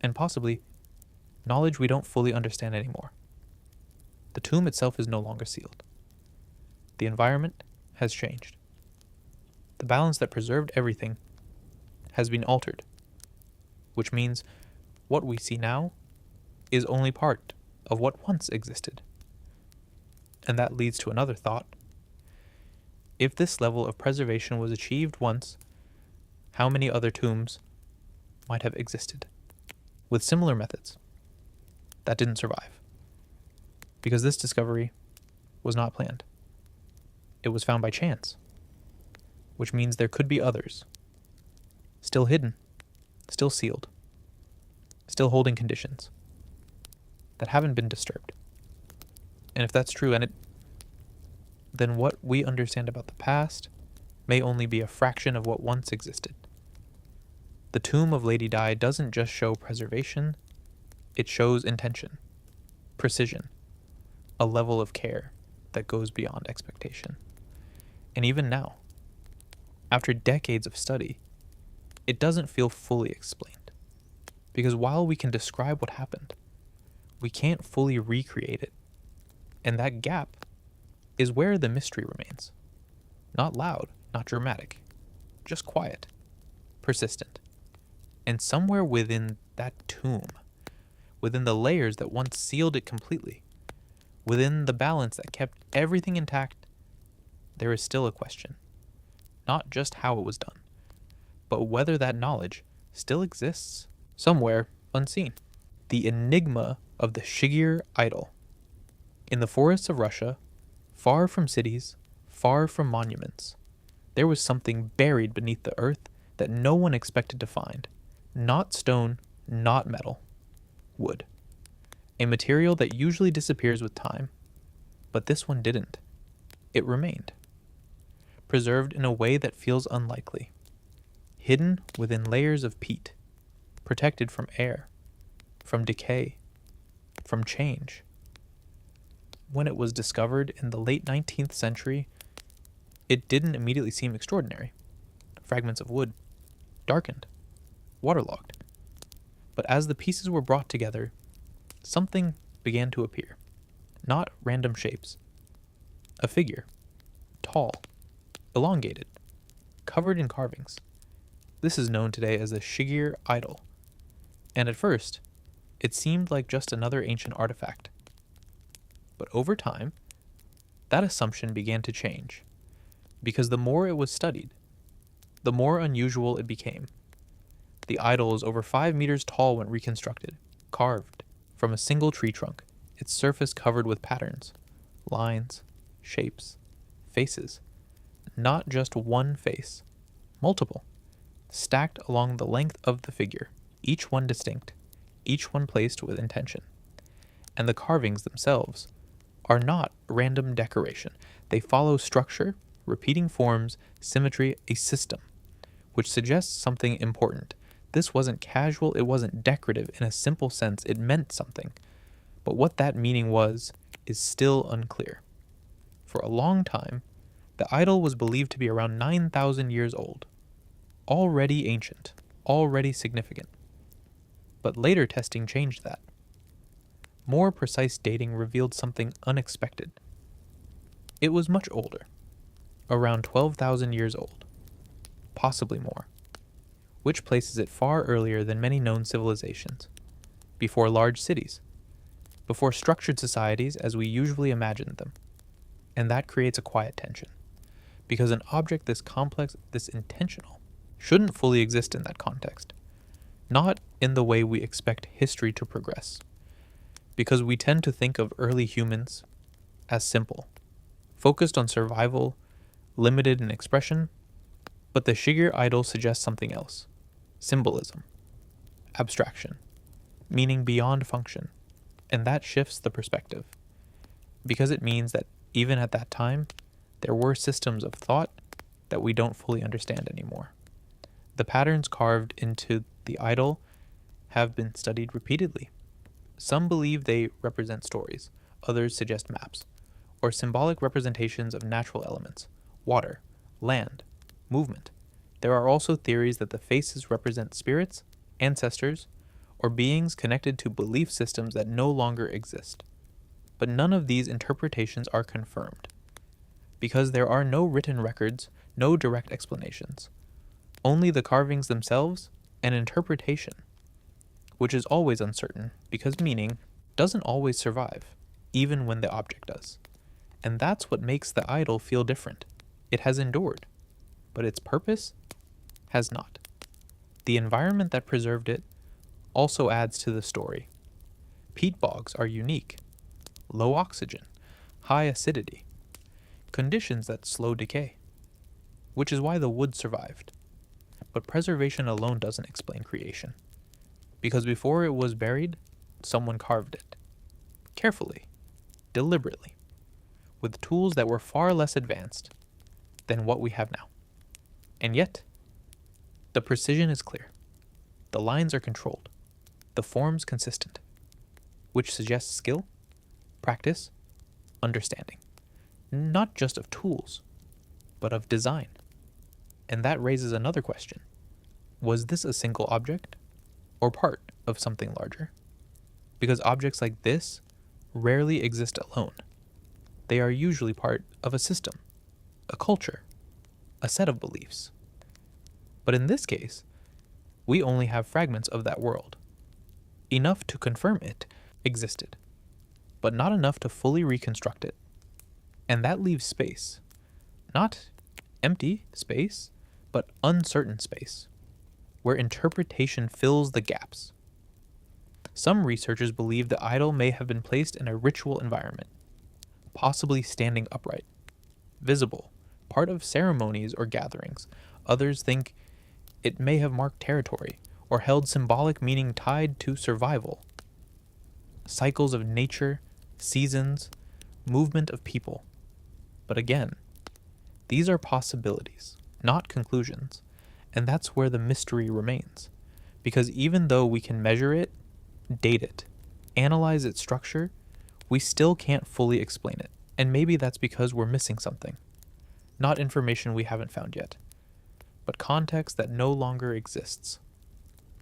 and possibly knowledge we don't fully understand anymore. The tomb itself is no longer sealed. The environment has changed. The balance that preserved everything has been altered, which means what we see now is only part of what once existed. And that leads to another thought. If this level of preservation was achieved once, how many other tombs might have existed with similar methods that didn't survive? Because this discovery was not planned. It was found by chance, which means there could be others, still hidden, still sealed, still holding conditions that haven't been disturbed. And if that's true, then what we understand about the past may only be a fraction of what once existed. The tomb of Lady Di doesn't just show preservation, it shows intention, precision, a level of care that goes beyond expectation. And even now, after decades of study, it doesn't feel fully explained. Because while we can describe what happened, we can't fully recreate it. And that gap is where the mystery remains. Not loud, not dramatic, just quiet, persistent. And somewhere within that tomb, within the layers that once sealed it completely, within the balance that kept everything intact, there is still a question. Not just how it was done, but whether that knowledge still exists somewhere unseen. The enigma of the Shigir idol. In the forests of Russia, far from cities, far from monuments, there was something buried beneath the earth that no one expected to find. Not stone, not metal. Wood. A material that usually disappears with time. But this one didn't. It remained. Preserved in a way that feels unlikely. Hidden within layers of peat. Protected from air. From decay. From change. When it was discovered in the late 19th century, it didn't immediately seem extraordinary. Fragments of wood. Darkened. Waterlogged. But as the pieces were brought together, something began to appear. Not random shapes. A figure. Tall. Elongated. Covered in carvings. This is known today as the Shigir idol. And at first, it seemed like just another ancient artifact. But over time, that assumption began to change. Because the more it was studied, the more unusual it became. The idol is over 5 meters tall when reconstructed, carved from a single tree trunk, its surface covered with patterns, lines, shapes, faces. Not just one face, multiple, stacked along the length of the figure, each one distinct, each one placed with intention. And the carvings themselves are not random decoration. They follow structure, repeating forms, symmetry, a system, which suggests something important. This wasn't casual, it wasn't decorative in a simple sense, it meant something. But what that meaning was is still unclear. For a long time, the idol was believed to be around 9,000 years old. Already ancient, already significant. But later testing changed that. More precise dating revealed something unexpected. It was much older, around 12,000 years old, possibly more, which places it far earlier than many known civilizations, before large cities, before structured societies as we usually imagined them. And that creates a quiet tension, because an object this complex, this intentional, shouldn't fully exist in that context, not in the way we expect history to progress, because we tend to think of early humans as simple, focused on survival, limited in expression, but the Shigir idol suggests something else: symbolism, abstraction, meaning beyond function, and that shifts the perspective, because it means that even at that time, there were systems of thought that we don't fully understand anymore. The patterns carved into the idol have been studied repeatedly. Some believe they represent stories, others suggest maps, or symbolic representations of natural elements, water, land, movement. There are also theories that the faces represent spirits, ancestors, or beings connected to belief systems that no longer exist. But none of these interpretations are confirmed, because there are no written records, no direct explanations, only the carvings themselves and interpretation, which is always uncertain because meaning doesn't always survive, even when the object does. And that's what makes the idol feel different. It has endured, but its purpose has not. The environment that preserved it also adds to the story. Peat bogs are unique. Low oxygen, high acidity, conditions that slow decay, which is why the wood survived. But preservation alone doesn't explain creation, because before it was buried, someone carved it. Carefully, deliberately, with tools that were far less advanced than what we have now. And yet, the precision is clear. The lines are controlled. The form's consistent, which suggests skill, practice, understanding, not just of tools, but of design. And that raises another question. Was this a single object or part of something larger? Because objects like this rarely exist alone. They are usually part of a system, a culture, a set of beliefs. But in this case, we only have fragments of that world, enough to confirm it existed, but not enough to fully reconstruct it. And that leaves space. Not empty space, but uncertain space, where interpretation fills the gaps. Some researchers believe the idol may have been placed in a ritual environment, possibly standing upright, visible, part of ceremonies or gatherings. Others think it may have marked territory or held symbolic meaning tied to survival. Cycles of nature, seasons, movement of people. But again, these are possibilities, not conclusions, and that's where the mystery remains. Because even though we can measure it, date it, analyze its structure, we still can't fully explain it. And maybe that's because we're missing something. Not information we haven't found yet, but context that no longer exists.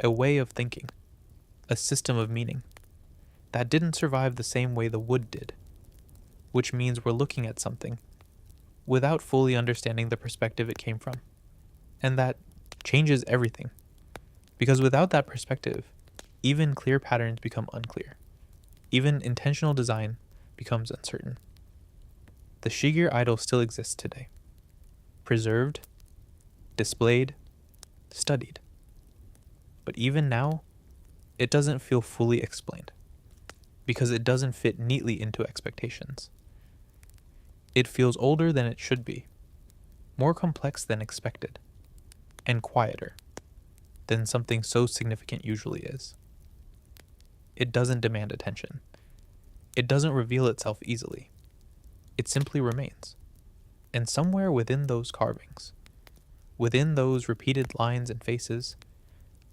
A way of thinking, a system of meaning, that didn't survive the same way the wood did, which means we're looking at something without fully understanding the perspective it came from. And that changes everything, because without that perspective, even clear patterns become unclear. Even intentional design becomes uncertain. The Shigir idol still exists today, preserved, displayed, studied. But even now, it doesn't feel fully explained, because it doesn't fit neatly into expectations. It feels older than it should be, more complex than expected, and quieter than something so significant usually is. It doesn't demand attention. It doesn't reveal itself easily. It simply remains. And somewhere within those carvings, within those repeated lines and faces,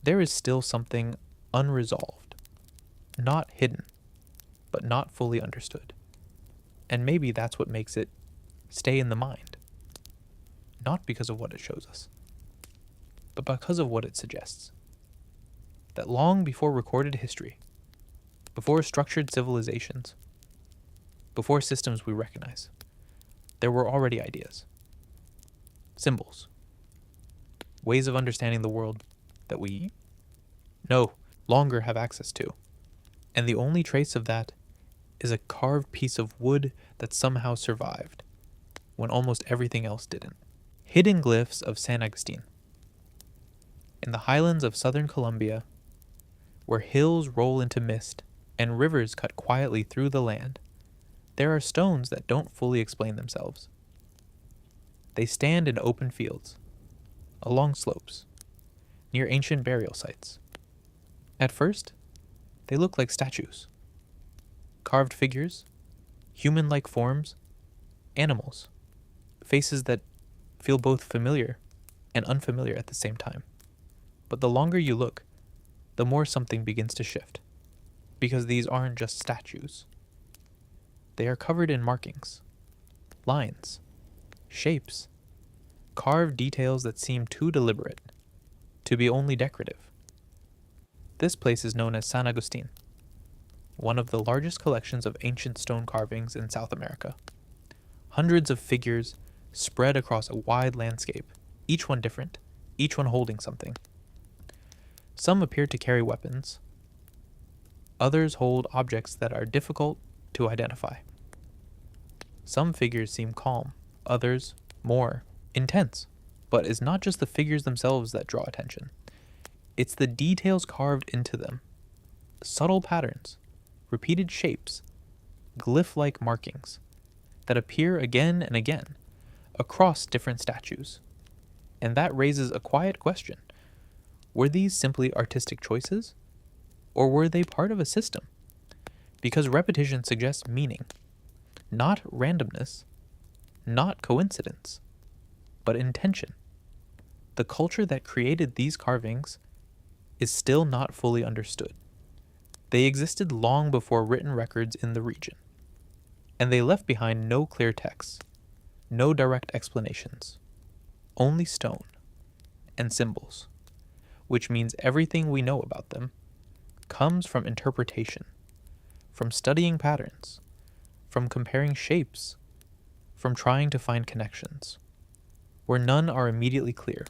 there is still something unresolved, not hidden, but not fully understood. And maybe that's what makes it stay in the mind, not because of what it shows us, but because of what it suggests. That long before recorded history, before structured civilizations, before systems we recognize, there were already ideas, symbols, ways of understanding the world that we no longer have access to. And the only trace of that is a carved piece of wood that somehow survived, when almost everything else didn't. Hidden glyphs of San Agustin. In the highlands of southern Colombia, where hills roll into mist and rivers cut quietly through the land, there are stones that don't fully explain themselves. They stand in open fields, along slopes, near ancient burial sites. At first, They look like statues. Carved figures, human-like forms, animals, faces that feel both familiar and unfamiliar at the same time. But the longer you look, the more something begins to shift, because these aren't just statues. They are covered in markings, lines, shapes, carved details that seem too deliberate to be only decorative. This place is known as San Agustin, one of the largest collections of ancient stone carvings in South America. Hundreds of figures spread across a wide landscape, each one different, each one holding something. Some appear to carry weapons. Others hold objects that are difficult to identify. Some figures seem calm, others more intense. But it's not just the figures themselves that draw attention. It's the details carved into them. Subtle patterns, repeated shapes, glyph-like markings that appear again and again across different statues. And that raises a quiet question. Were these simply artistic choices? Or were they part of a system? Because repetition suggests meaning, not randomness, not coincidence, but intention. The culture that created these carvings is still not fully understood. They existed long before written records in the region, and they left behind no clear texts, no direct explanations, only stone and symbols, which means everything we know about them comes from interpretation, from studying patterns, from comparing shapes, from trying to find connections, where none are immediately clear.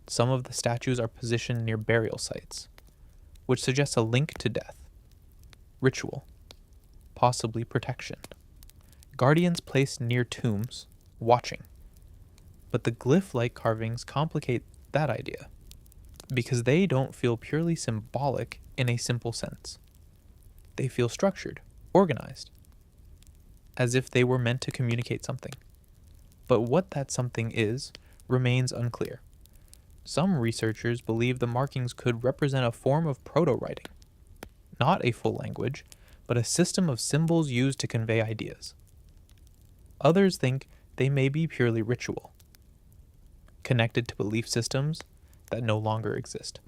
Some of the statues are positioned near burial sites, which suggests a link to death, ritual, possibly protection. Guardians placed near tombs, watching. But the glyph-like carvings complicate that idea, because they don't feel purely symbolic in a simple sense. They feel structured, organized, as if they were meant to communicate something. But what that something is remains unclear. Some researchers believe the markings could represent a form of proto-writing, not a full language, but a system of symbols used to convey ideas. Others think they may be purely ritual, connected to belief systems that no longer exist,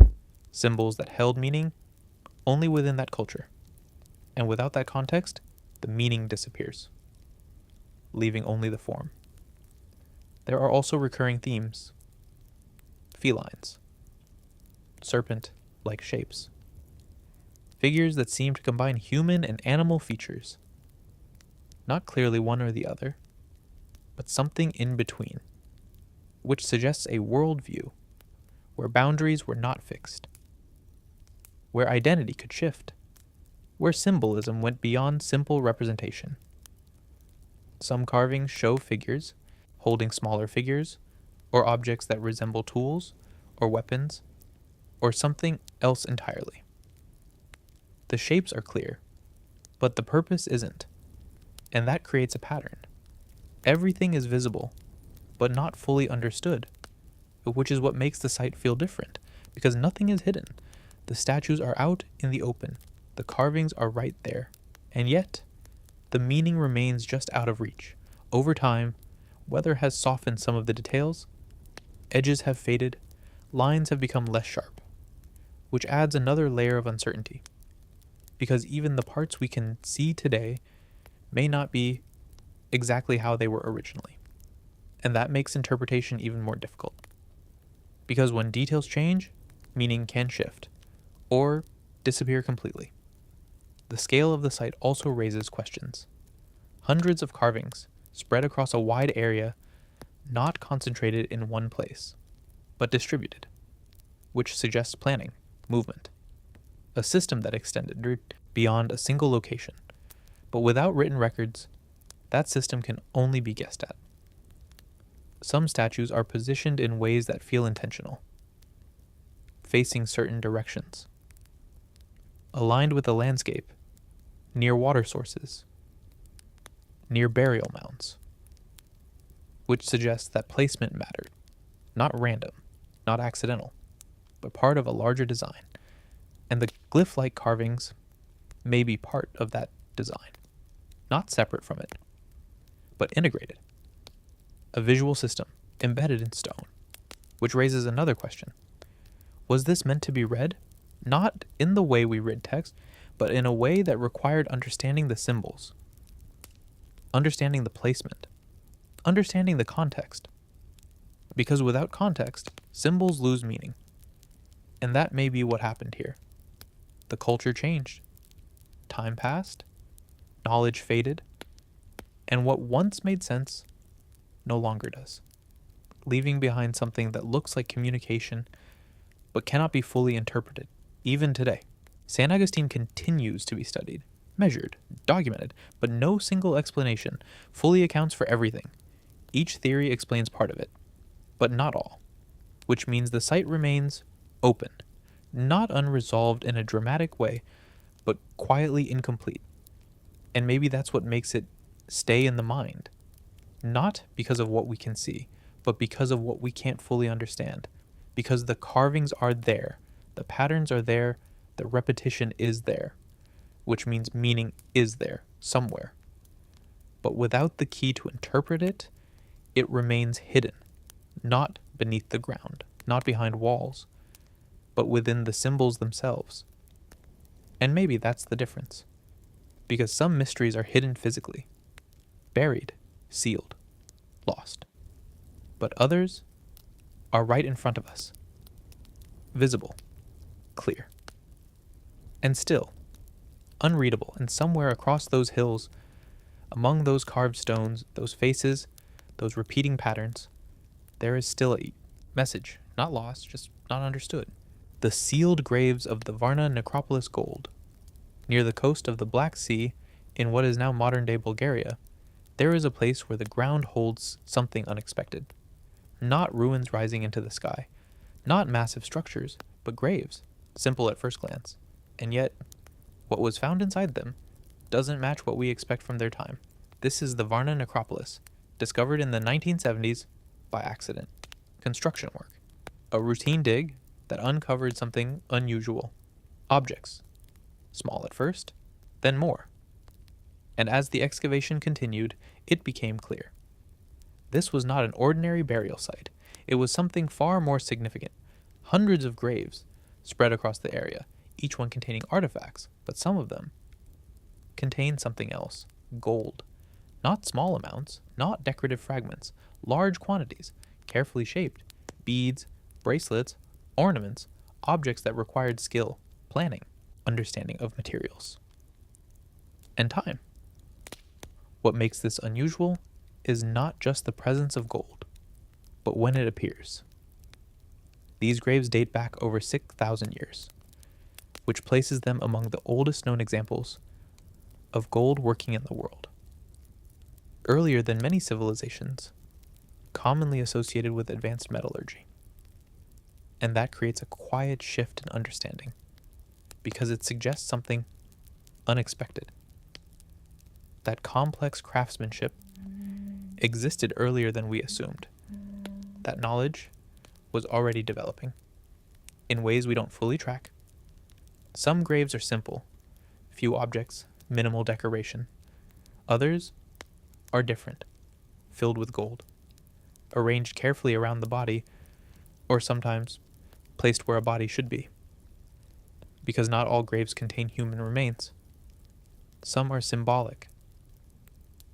symbols that held meaning only within that culture. And without that context, the meaning disappears, leaving only the form. There are also recurring themes. Felines, serpent-like shapes, figures that seem to combine human and animal features. Not clearly one or the other, but something in between, which suggests a worldview where boundaries were not fixed, where identity could shift, where symbolism went beyond simple representation. Some carvings show figures holding smaller figures, or objects that resemble tools, or weapons, or something else entirely. The shapes are clear, but the purpose isn't, and that creates a pattern. Everything is visible, but not fully understood, which is what makes the site feel different, because nothing is hidden. The statues are out in the open, the carvings are right there, and yet, the meaning remains just out of reach. Over time, weather has softened some of the details, edges have faded, lines have become less sharp, which adds another layer of uncertainty, because even the parts we can see today may not be exactly how they were originally, and that makes interpretation even more difficult. Because when details change, meaning can shift, or disappear completely. The scale of the site also raises questions. Hundreds of carvings spread across a wide area, not concentrated in one place, but distributed, which suggests planning, movement, a system that extended beyond a single location. But without written records, that system can only be guessed at. Some statues are positioned in ways that feel intentional, facing certain directions, aligned with the landscape, near water sources, near burial mounds, which suggests that placement mattered, not random, not accidental, but part of a larger design. And the glyph-like carvings may be part of that design, not separate from it, but integrated. A visual system embedded in stone, which raises another question. Was this meant to be read? Not in the way we read text, but in a way that required understanding the symbols, understanding the placement, understanding the context. Because without context, symbols lose meaning. And that may be what happened here. The culture changed. Time passed. Knowledge faded. And what once made sense no longer does, leaving behind something that looks like communication but cannot be fully interpreted, even today. San Agustin continues to be studied, measured, documented, but no single explanation fully accounts for everything. Each theory explains part of it, but not all, which means the site remains open, not unresolved in a dramatic way, but quietly incomplete. And maybe that's what makes it stay in the mind, not because of what we can see, but because of what we can't fully understand. Because the carvings are there, the patterns are there, the repetition is there, which means meaning is there somewhere. But without the key to interpret it, it remains hidden, not beneath the ground, not behind walls, but within the symbols themselves. And maybe that's the difference. Because some mysteries are hidden physically, buried, sealed, lost. But others are right in front of us, visible, clear. And still, unreadable, and somewhere across those hills, among those carved stones, those faces, those repeating patterns, there is still a message, not lost, just not understood. The sealed graves of the Varna necropolis gold. Near the coast of the Black Sea, in what is now modern-day Bulgaria, there is a place where the ground holds something unexpected. Not ruins rising into the sky, not massive structures, but graves, simple at first glance. And yet, what was found inside them doesn't match what we expect from their time. This is the Varna necropolis, discovered in the 1970s by accident. Construction work. A routine dig that uncovered something unusual. Objects. Small at first, then more. And as the excavation continued, it became clear. This was not an ordinary burial site. It was something far more significant. Hundreds of graves spread across the area, each one containing artifacts, but some of them contained something else. Gold. Not small amounts, not decorative fragments, large quantities, carefully shaped. Beads, bracelets, ornaments, objects that required skill, planning, understanding of materials, and time. What makes this unusual is not just the presence of gold, but when it appears. These graves date back over 6,000 years, which places them among the oldest known examples of gold working in the world. Earlier than many civilizations, commonly associated with advanced metallurgy. And that creates a quiet shift in understanding, because it suggests something unexpected. That complex craftsmanship existed earlier than we assumed. That knowledge was already developing in ways we don't fully track. Some graves are simple, few objects, minimal decoration. Others are different, filled with gold, arranged carefully around the body, or sometimes placed where a body should be. Because not all graves contain human remains. Some are symbolic,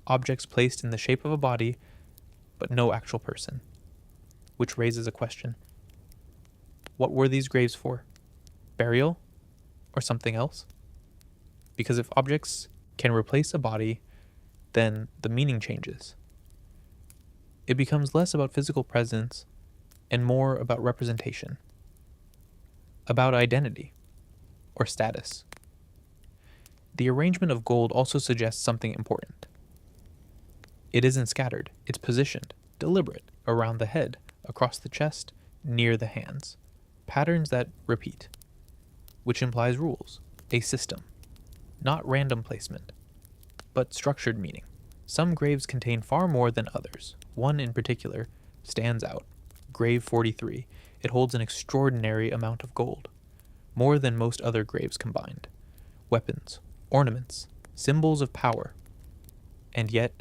objects placed in the shape of a body, but no actual person, which raises a question. What were these graves for? Burial? Or something else? Because if objects can replace a body, then the meaning changes. It becomes less about physical presence and more about representation, about identity or status. The arrangement of gold also suggests something important. It isn't scattered, it's positioned, deliberate, around the head, across the chest, near the hands. Patterns that repeat, which implies rules, a system, not random placement, but structured meaning. Some graves contain far more than others. One in particular stands out, grave 43. It holds an extraordinary amount of gold, more than most other graves combined. Weapons, ornaments, symbols of power. And yet,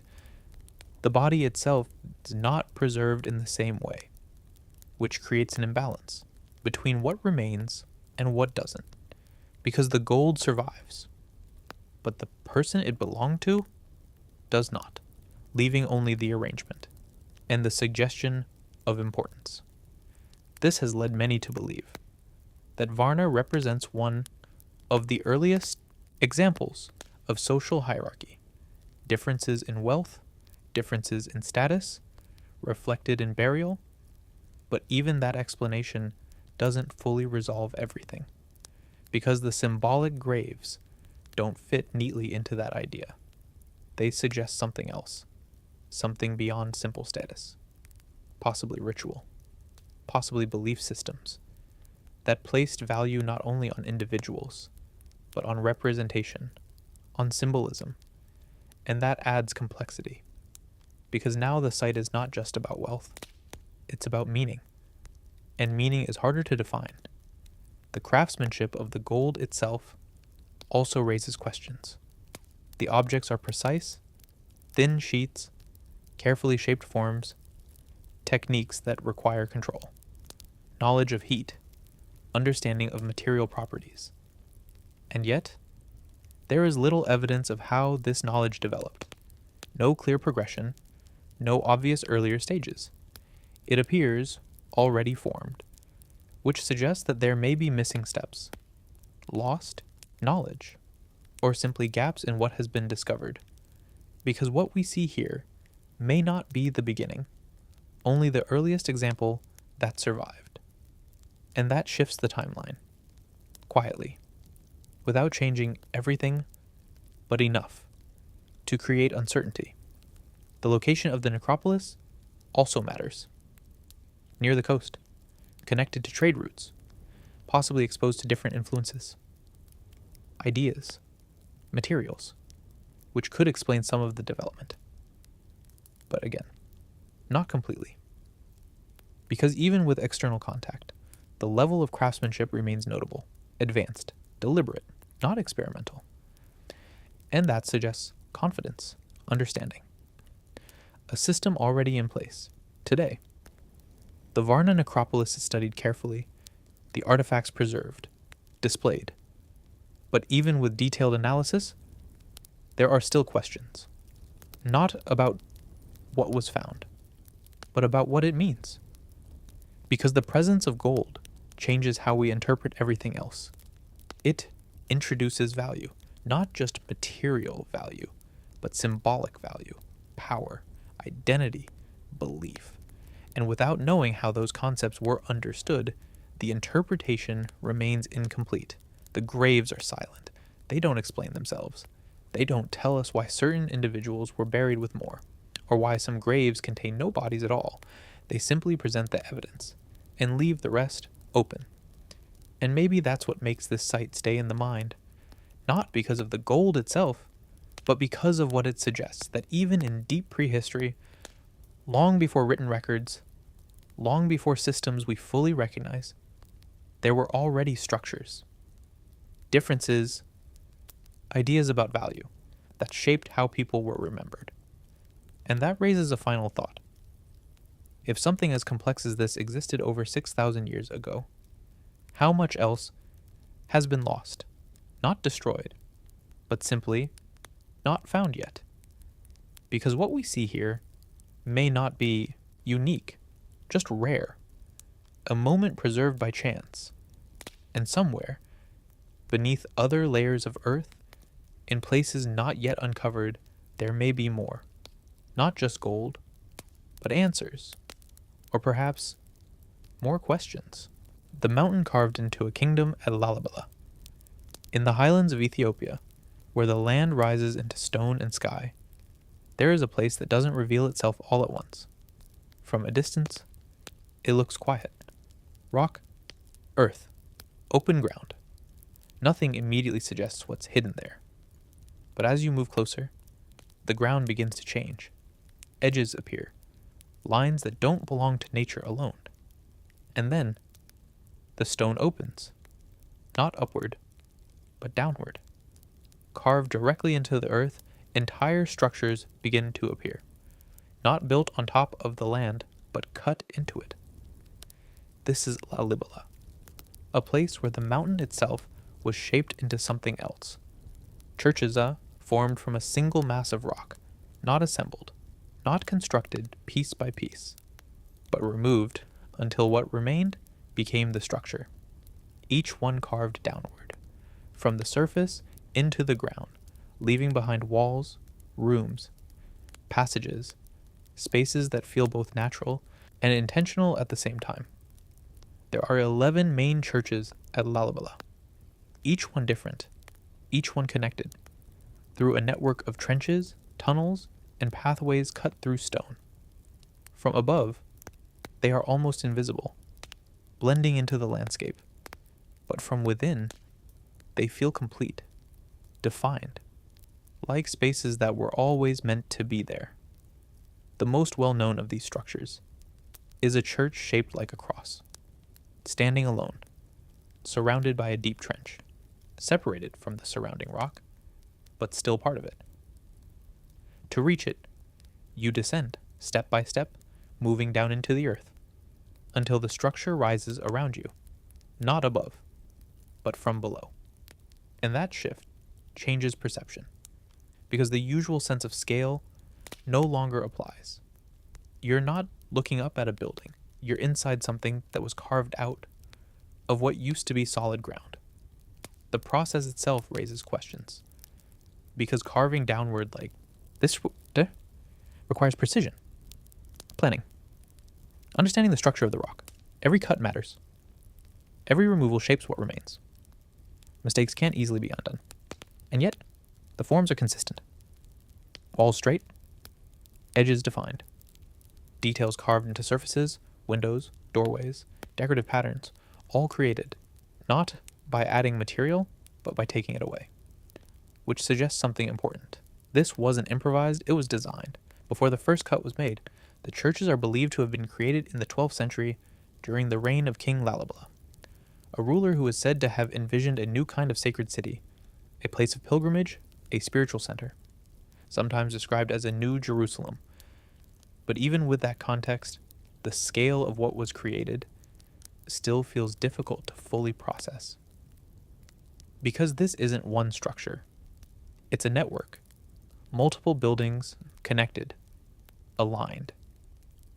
the body itself is not preserved in the same way, which creates an imbalance between what remains and what doesn't, because the gold survives, but the person it belonged to does not, leaving only the arrangement and the suggestion of importance. This has led many to believe that Varna represents one of the earliest examples of social hierarchy, differences in wealth, differences in status, reflected in burial, but even that explanation doesn't fully resolve everything, because the symbolic graves don't fit neatly into that idea. They suggest something else, something beyond simple status, possibly ritual, possibly belief systems, that placed value not only on individuals, but on representation, on symbolism, and that adds complexity, because now the site is not just about wealth, it's about meaning, and meaning is harder to define. The craftsmanship of the gold itself also raises questions. The objects are precise, thin sheets, carefully shaped forms, techniques that require control, knowledge of heat, understanding of material properties. And yet, there is little evidence of how this knowledge developed. No clear progression, no obvious earlier stages. It appears already formed, which suggests that there may be missing steps, lost knowledge, or simply gaps in what has been discovered. Because what we see here may not be the beginning, only the earliest example that survived. And that shifts the timeline, quietly, without changing everything, but enough to create uncertainty. The location of the necropolis also matters. Near the coast, connected to trade routes, possibly exposed to different influences, ideas, materials, which could explain some of the development. But again, not completely. Because even with external contact, the level of craftsmanship remains notable, advanced, deliberate, not experimental. And that suggests confidence, understanding. A system already in place, today. The Varna necropolis is studied carefully, the artifacts preserved, displayed. But even with detailed analysis, there are still questions. Not about what was found, but about what it means. Because the presence of gold changes how we interpret everything else. It introduces value, not just material value, but symbolic value, power, identity, belief. And without knowing how those concepts were understood, the interpretation remains incomplete. The graves are silent. They don't explain themselves. They don't tell us why certain individuals were buried with more, or why some graves contain no bodies at all. They simply present the evidence, and leave the rest open. And maybe that's what makes this site stay in the mind. Not because of the gold itself, but because of what it suggests, that even in deep prehistory, long before written records, long before systems we fully recognize, there were already structures, differences, ideas about value that shaped how people were remembered. And that raises a final thought. If something as complex as this existed over 6,000 years ago, how much else has been lost, not destroyed, but simply not found yet? Because what we see here may not be unique, just rare, a moment preserved by chance, and somewhere, beneath other layers of earth, in places not yet uncovered, there may be more. Not just gold, but answers, or perhaps more questions. The mountain carved into a kingdom at Lalibela. In the highlands of Ethiopia, where the land rises into stone and sky, there is a place that doesn't reveal itself all at once. From a distance, it looks quiet. Rock, earth, open ground. Nothing immediately suggests what's hidden there. But as you move closer, the ground begins to change. Edges appear, lines that don't belong to nature alone. And then, the stone opens. not upward, but downward. Carved directly into the earth, entire structures begin to appear, not built on top of the land, but cut into it. This is Lalibela, a place where the mountain itself was shaped into something else. Churches formed from a single mass of rock, not assembled, not constructed piece by piece, but removed until what remained became the structure, each one carved downward, from the surface into the ground, leaving behind walls, rooms, passages, spaces that feel both natural and intentional at the same time. There are 11 main churches at Lalibela, each one different, each one connected, through a network of trenches, tunnels, and pathways cut through stone. From above, they are almost invisible, blending into the landscape. But from within, they feel complete, defined, like spaces that were always meant to be there. The most well-known of these structures is a church shaped like a cross, standing alone, surrounded by a deep trench, separated from the surrounding rock, but still part of it. To reach it, you descend, step by step, moving down into the earth, until the structure rises around you, not above, but from below. And that shift changes perception, because the usual sense of scale no longer applies. You're not looking up at a building, you're inside something that was carved out of what used to be solid ground. The process itself raises questions, because carving downward like this requires precision, planning, understanding the structure of the rock. Every cut matters. Every removal shapes what remains. Mistakes can't easily be undone. And yet, the forms are consistent. Walls straight, edges defined, details carved into surfaces, windows, doorways, decorative patterns, all created, not by adding material, but by taking it away. Which suggests something important. This wasn't improvised, it was designed. Before the first cut was made, the churches are believed to have been created in the 12th century during the reign of King Lalibela, a ruler who is said to have envisioned a new kind of sacred city, a place of pilgrimage, a spiritual center, sometimes described as a New Jerusalem. But even with that context, the scale of what was created still feels difficult to fully process. Because this isn't one structure, it's a network, multiple buildings connected, aligned,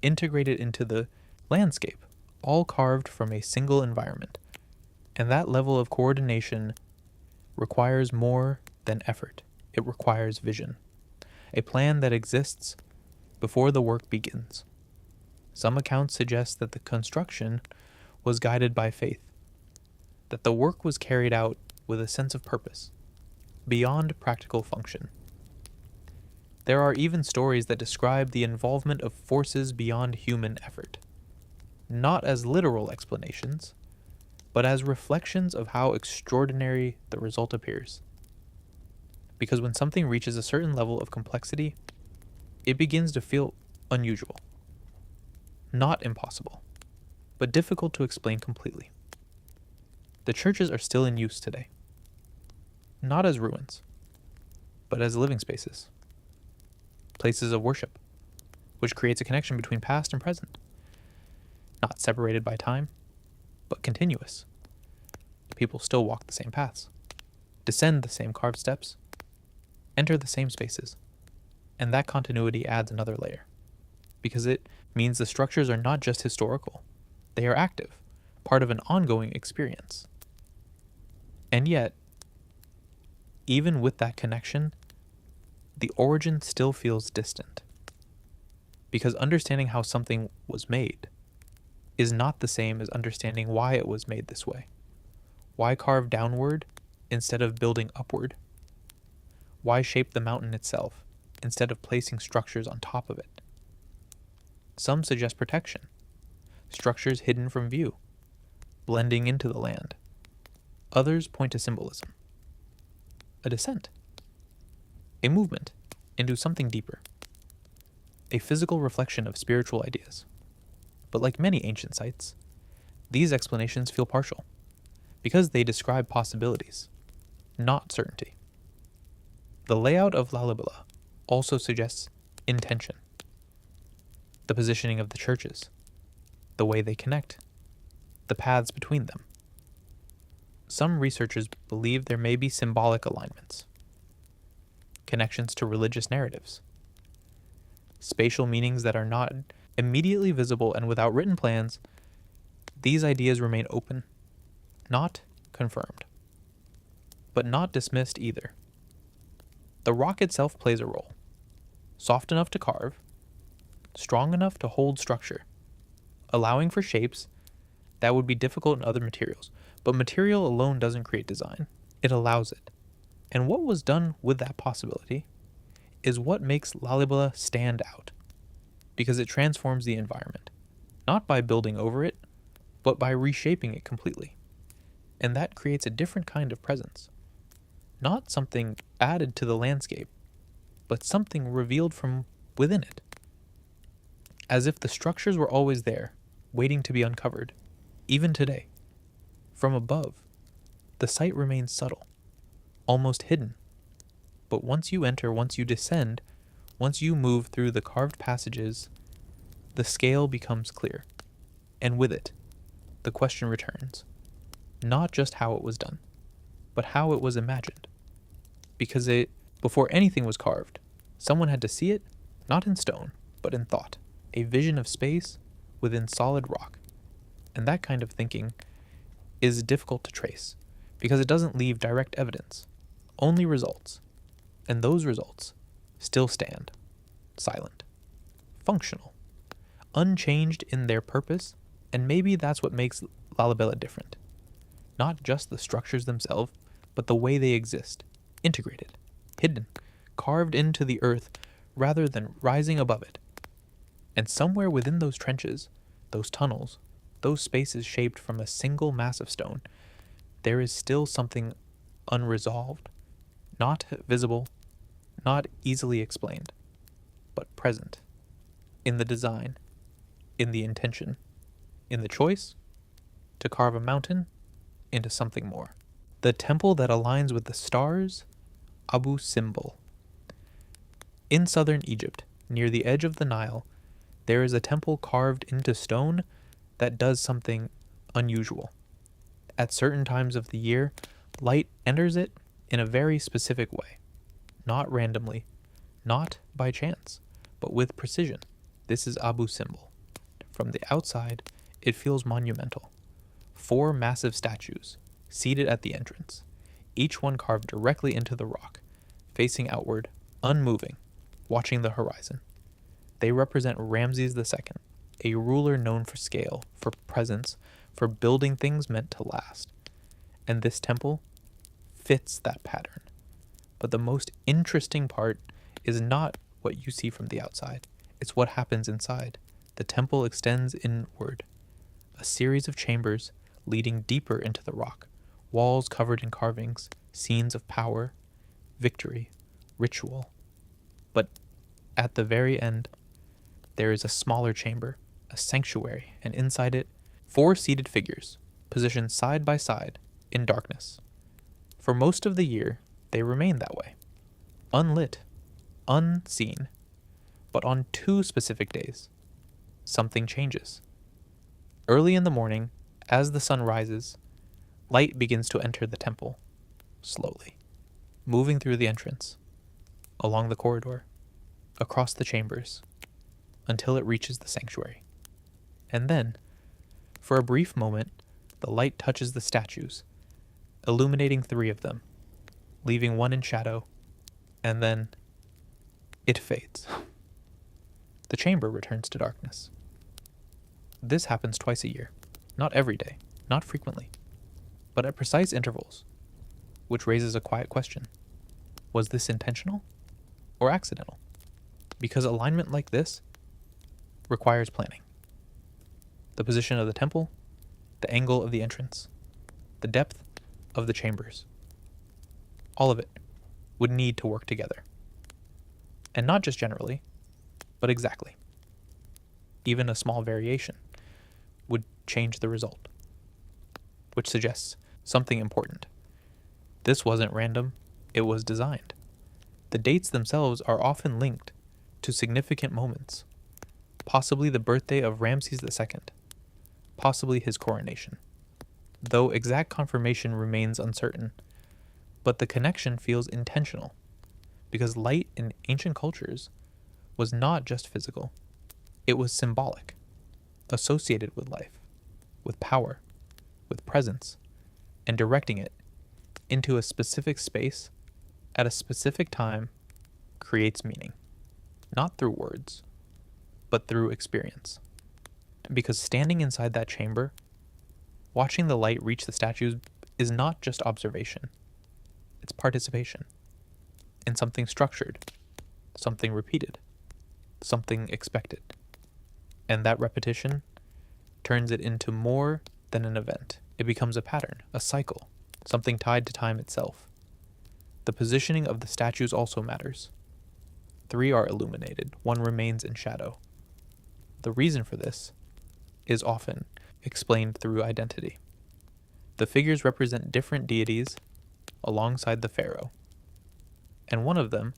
integrated into the landscape, all carved from a single environment. And that level of coordination requires more than effort. It requires vision, a plan that exists before the work begins. Some accounts suggest that the construction was guided by faith, that the work was carried out with a sense of purpose, beyond practical function. There are even stories that describe the involvement of forces beyond human effort, not as literal explanations, but as reflections of how extraordinary the result appears. Because when something reaches a certain level of complexity, it begins to feel unusual. Not impossible, but difficult to explain completely. The churches are still in use today, not as ruins, but as living spaces, places of worship, which creates a connection between past and present, not separated by time, but continuous. People still walk the same paths, descend the same carved steps, enter the same spaces, and that continuity adds another layer, because it means the structures are not just historical, they are active, part of an ongoing experience. And yet, even with that connection, the origin still feels distant, because understanding how something was made is not the same as understanding why it was made this way. Why carve downward instead of building upward? Why shape the mountain itself instead of placing structures on top of it? Some suggest protection, structures hidden from view, blending into the land. Others point to symbolism, a descent, a movement into something deeper, a physical reflection of spiritual ideas. But like many ancient sites, these explanations feel partial. because they describe possibilities, not certainty. The layout of Lalibela also suggests intention. The positioning of the churches, the way they connect, the paths between them. Some researchers believe there may be symbolic alignments, connections to religious narratives, spatial meanings that are not immediately visible, and without written plans, these ideas remain open, not confirmed, but not dismissed either. The rock itself plays a role, soft enough to carve, strong enough to hold structure, allowing for shapes that would be difficult in other materials. But material alone doesn't create design, it allows it. And what was done with that possibility is what makes Lalibela stand out, because it transforms the environment, not by building over it, but by reshaping it completely. And that creates a different kind of presence. Not something added to the landscape, but something revealed from within it. As if the structures were always there, waiting to be uncovered, even today. From above, the site remains subtle, almost hidden. But once you enter, once you descend, once you move through the carved passages, the scale becomes clear. And with it, the question returns. Not just how it was done, but how it was imagined. Because before anything was carved, someone had to see it, not in stone, but in thought. A vision of space within solid rock. And that kind of thinking is difficult to trace, because it doesn't leave direct evidence, only results. And those results still stand, silent, functional, unchanged in their purpose, and maybe that's what makes Lalibela different. Not just the structures themselves, but the way they exist, integrated, hidden, carved into the earth rather than rising above it. And somewhere within those trenches, those tunnels, those spaces shaped from a single mass of stone, there is still something unresolved, not visible, not easily explained, but present in the design, in the intention, in the choice to carve a mountain into something more. The temple that aligns with the stars, Abu Simbel. In southern Egypt, near the edge of the Nile, there is a temple carved into stone that does something unusual. At certain times of the year, light enters it in a very specific way, not randomly, not by chance, but with precision. This is Abu Simbel. From the outside, it feels monumental. 4 massive statues, seated at the entrance, each one carved directly into the rock, facing outward, unmoving, watching the horizon. They represent Ramses II, a ruler known for scale, for presence, for building things meant to last. And this temple fits that pattern. But the most interesting part is not what you see from the outside. It's what happens inside. The temple extends inward, a series of chambers leading deeper into the rock, walls covered in carvings, scenes of power, victory, ritual. But at the very end, there is a smaller chamber, a sanctuary, and inside it, 4 seated figures, positioned side by side, in darkness. For most of the year, they remain that way, unlit, unseen. But on 2 specific days, something changes. Early in the morning, as the sun rises, light begins to enter the temple, slowly, moving through the entrance, along the corridor, across the chambers, until it reaches the sanctuary. And then, for a brief moment, the light touches the statues, illuminating 3 of them, leaving 1 in shadow, and then it fades. The chamber returns to darkness. This happens twice a year, not every day, not frequently, but at precise intervals, which raises a quiet question. Was this intentional or accidental? Because alignment like this requires planning. The position of the temple, the angle of the entrance, the depth of the chambers. All of it would need to work together. And not just generally, but exactly. Even a small variation would change the result, which suggests something important. This wasn't random, it was designed. The dates themselves are often linked to significant moments, possibly the birthday of Ramses II, possibly his coronation, though exact confirmation remains uncertain. But the connection feels intentional, because light in ancient cultures was not just physical, it was symbolic, associated with life, with power, with presence, and directing it into a specific space at a specific time creates meaning, not through words, but through experience. Because standing inside that chamber, watching the light reach the statues is not just observation, it's participation in something structured, something repeated, something expected. And that repetition turns it into more than an event. It becomes a pattern, a cycle, something tied to time itself. The positioning of the statues also matters. 3 are illuminated, 1 remains in shadow. The reason for this is often explained through identity. The figures represent different deities alongside the pharaoh, and one of them,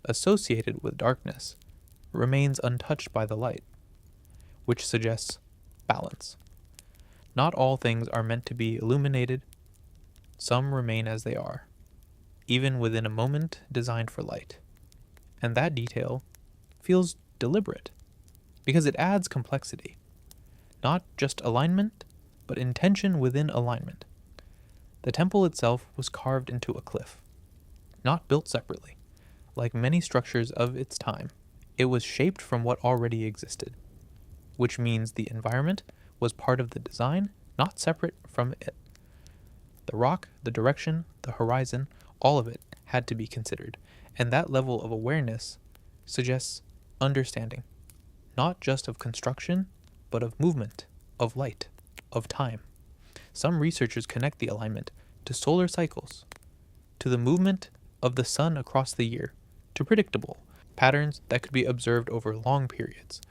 associated with darkness, remains untouched by the light, which suggests balance. Not all things are meant to be illuminated, some remain as they are, even within a moment designed for light. And that detail feels deliberate, because it adds complexity. Not just alignment, but intention within alignment. The temple itself was carved into a cliff, not built separately. Like many structures of its time, it was shaped from what already existed, which means the environment was part of the design, not separate from it. The rock, the direction, the horizon, all of it had to be considered, and that level of awareness suggests understanding, not just of construction, but of movement, of light, of time. Some researchers connect the alignment to solar cycles, to the movement of the sun across the year, to predictable patterns that could be observed over long periods,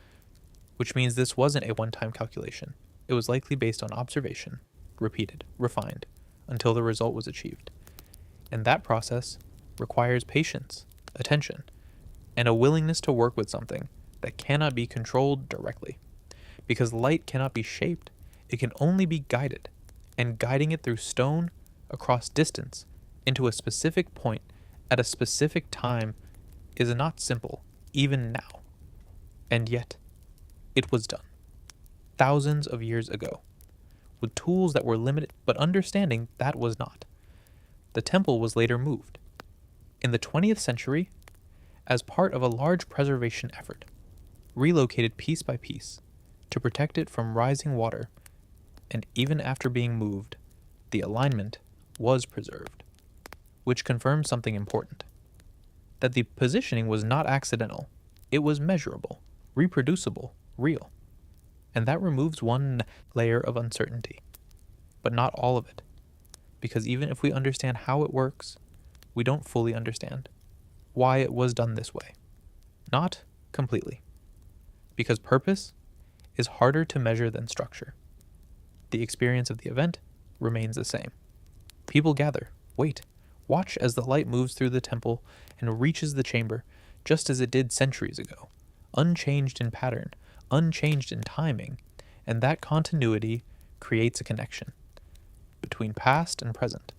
which means this wasn't a one-time calculation. It was likely based on observation, repeated, refined, until the result was achieved. And that process requires patience, attention, and a willingness to work with something that cannot be controlled directly. Because light cannot be shaped, it can only be guided, and guiding it through stone across distance into a specific point at a specific time is not simple, even now. And yet, it was done, thousands of years ago, with tools that were limited, but understanding that was not. The temple was later moved, in the 20th century, as part of a large preservation effort, relocated piece by piece to protect it from rising water, and even after being moved, the alignment was preserved, which confirms something important, that the positioning was not accidental, it was measurable, reproducible, real. And that removes one layer of uncertainty, but not all of it, because even if we understand how it works, we don't fully understand why it was done this way. Not completely, because purpose is harder to measure than structure. The experience of the event remains the same. People gather, wait, watch as the light moves through the temple and reaches the chamber, just as it did centuries ago, unchanged in pattern, unchanged in timing, and that continuity creates a connection between past and present,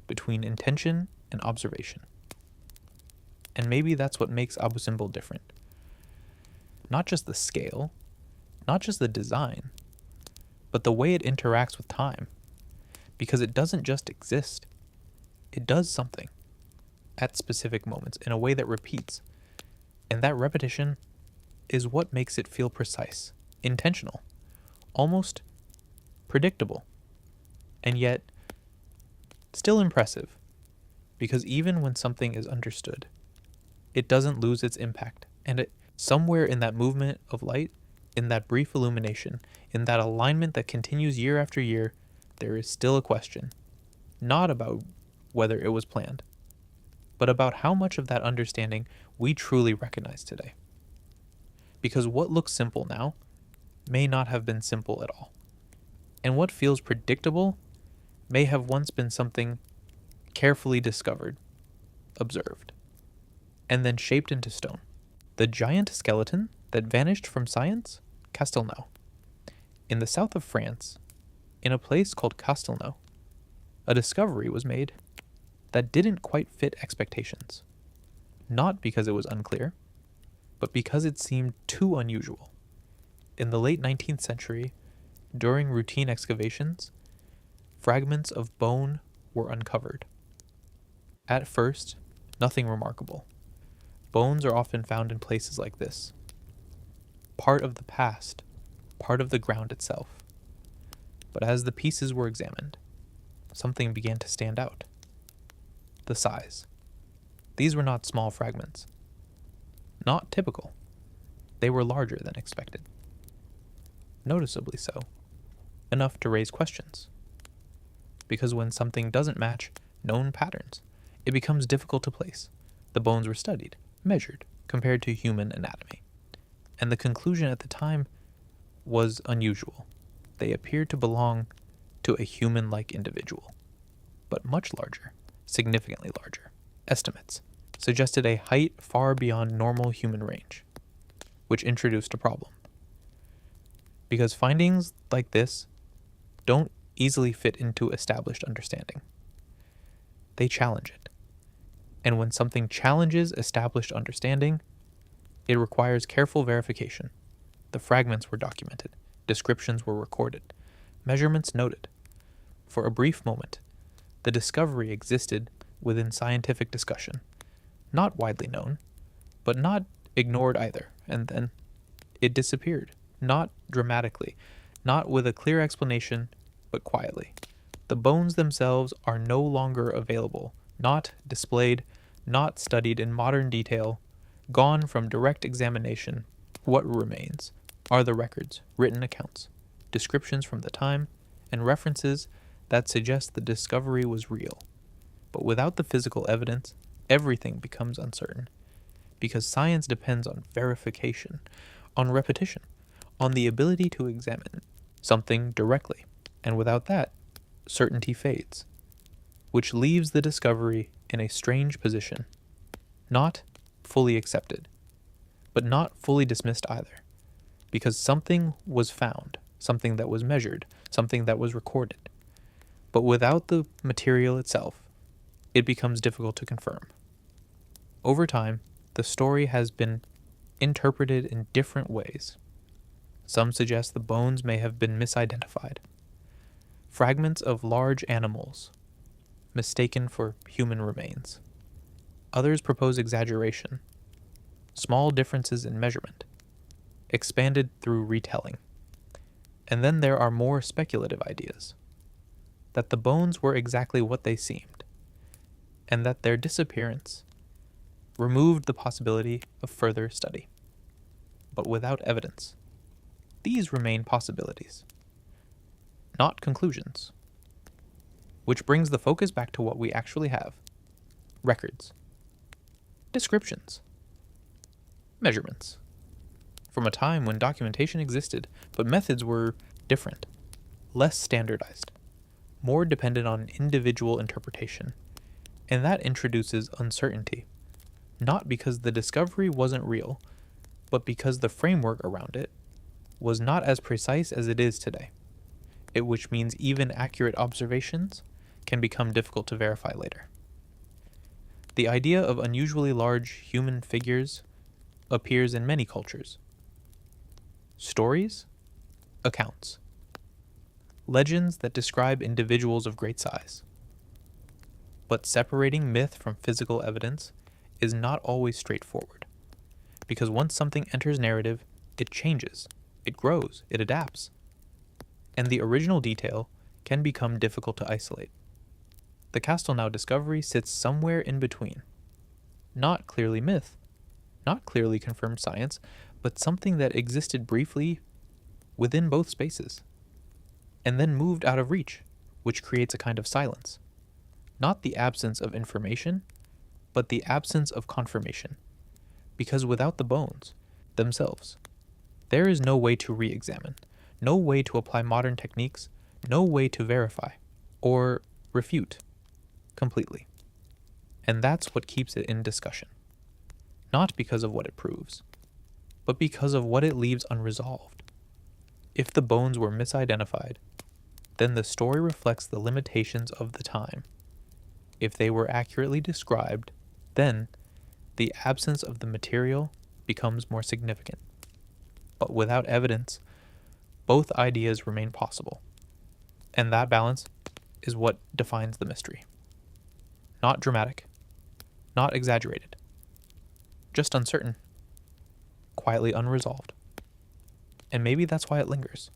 between intention and observation. And maybe that's what makes Abu Simbel different. Not just the scale, not just the design, but the way it interacts with time. Because it doesn't just exist, it does something at specific moments in a way that repeats. And that repetition is what makes it feel precise, intentional, almost predictable, and yet still impressive. Because even when something is understood, it doesn't lose its impact. And somewhere in that movement of light, in that brief illumination, in that alignment that continues year after year, there is still a question, not about whether it was planned, but about how much of that understanding we truly recognize today. Because what looks simple now may not have been simple at all. And what feels predictable may have once been something carefully discovered, observed, and then shaped into stone. The giant skeleton that vanished from science? Castelnau. In the south of France, in a place called Castelnau, a discovery was made that didn't quite fit expectations. Not because it was unclear, but because it seemed too unusual. In the late 19th century, during routine excavations, fragments of bone were uncovered. At first, nothing remarkable. Bones are often found in places like this. Part of the past, part of the ground itself. But as the pieces were examined, something began to stand out. The size. These were not small fragments. Not typical. They were larger than expected. Noticeably so. Enough to raise questions. Because when something doesn't match known patterns, it becomes difficult to place. The bones were studied, measured, compared to human anatomy. And the conclusion at the time was unusual. They appeared to belong to a human-like individual, but much larger, significantly larger. Estimates suggested a height far beyond normal human range, which introduced a problem. Because findings like this don't easily fit into established understanding. They challenge it. And when something challenges established understanding, it requires careful verification. The fragments were documented, descriptions were recorded, measurements noted. For a brief moment, the discovery existed within scientific discussion, not widely known, but not ignored either, and then it disappeared, not dramatically, not with a clear explanation, but quietly. The bones themselves are no longer available, not displayed, not studied in modern detail, gone from direct examination. What remains are the records, written accounts, descriptions from the time, and references that suggest the discovery was real. But without the physical evidence, everything becomes uncertain, because science depends on verification, on repetition, on the ability to examine something directly, and without that, certainty fades, which leaves the discovery in a strange position, not fully accepted, but not fully dismissed either, because something was found, something that was measured, something that was recorded, but without the material itself, it becomes difficult to confirm. Over time, the story has been interpreted in different ways. Some suggest the bones may have been misidentified. Fragments of large animals, mistaken for human remains. Others propose exaggeration, small differences in measurement, expanded through retelling. And then there are more speculative ideas, that the bones were exactly what they seemed, and that their disappearance removed the possibility of further study. But without evidence, these remain possibilities, not conclusions. Which brings the focus back to what we actually have. Records. Descriptions. Measurements. From a time when documentation existed, but methods were different, less standardized, more dependent on individual interpretation, and that introduces uncertainty, not because the discovery wasn't real, but because the framework around it was not as precise as it is today, which means even accurate observations can become difficult to verify later. The idea of unusually large human figures appears in many cultures. Stories, accounts, legends that describe individuals of great size. But separating myth from physical evidence is not always straightforward, because once something enters narrative, it changes, it grows, it adapts, and the original detail can become difficult to isolate. The Castelnau discovery sits somewhere in between. Not clearly myth, not clearly confirmed science, but something that existed briefly within both spaces, and then moved out of reach, which creates a kind of silence. Not the absence of information, but the absence of confirmation. Because without the bones themselves, there is no way to re-examine, no way to apply modern techniques, no way to verify. or refute completely. And that's what keeps it in discussion. Not because of what it proves, but because of what it leaves unresolved. If the bones were misidentified, then the story reflects the limitations of the time. If they were accurately described, then the absence of the material becomes more significant. But without evidence, both ideas remain possible. And that balance is what defines the mystery. Not dramatic, not exaggerated, just uncertain, quietly unresolved. And maybe that's why it lingers.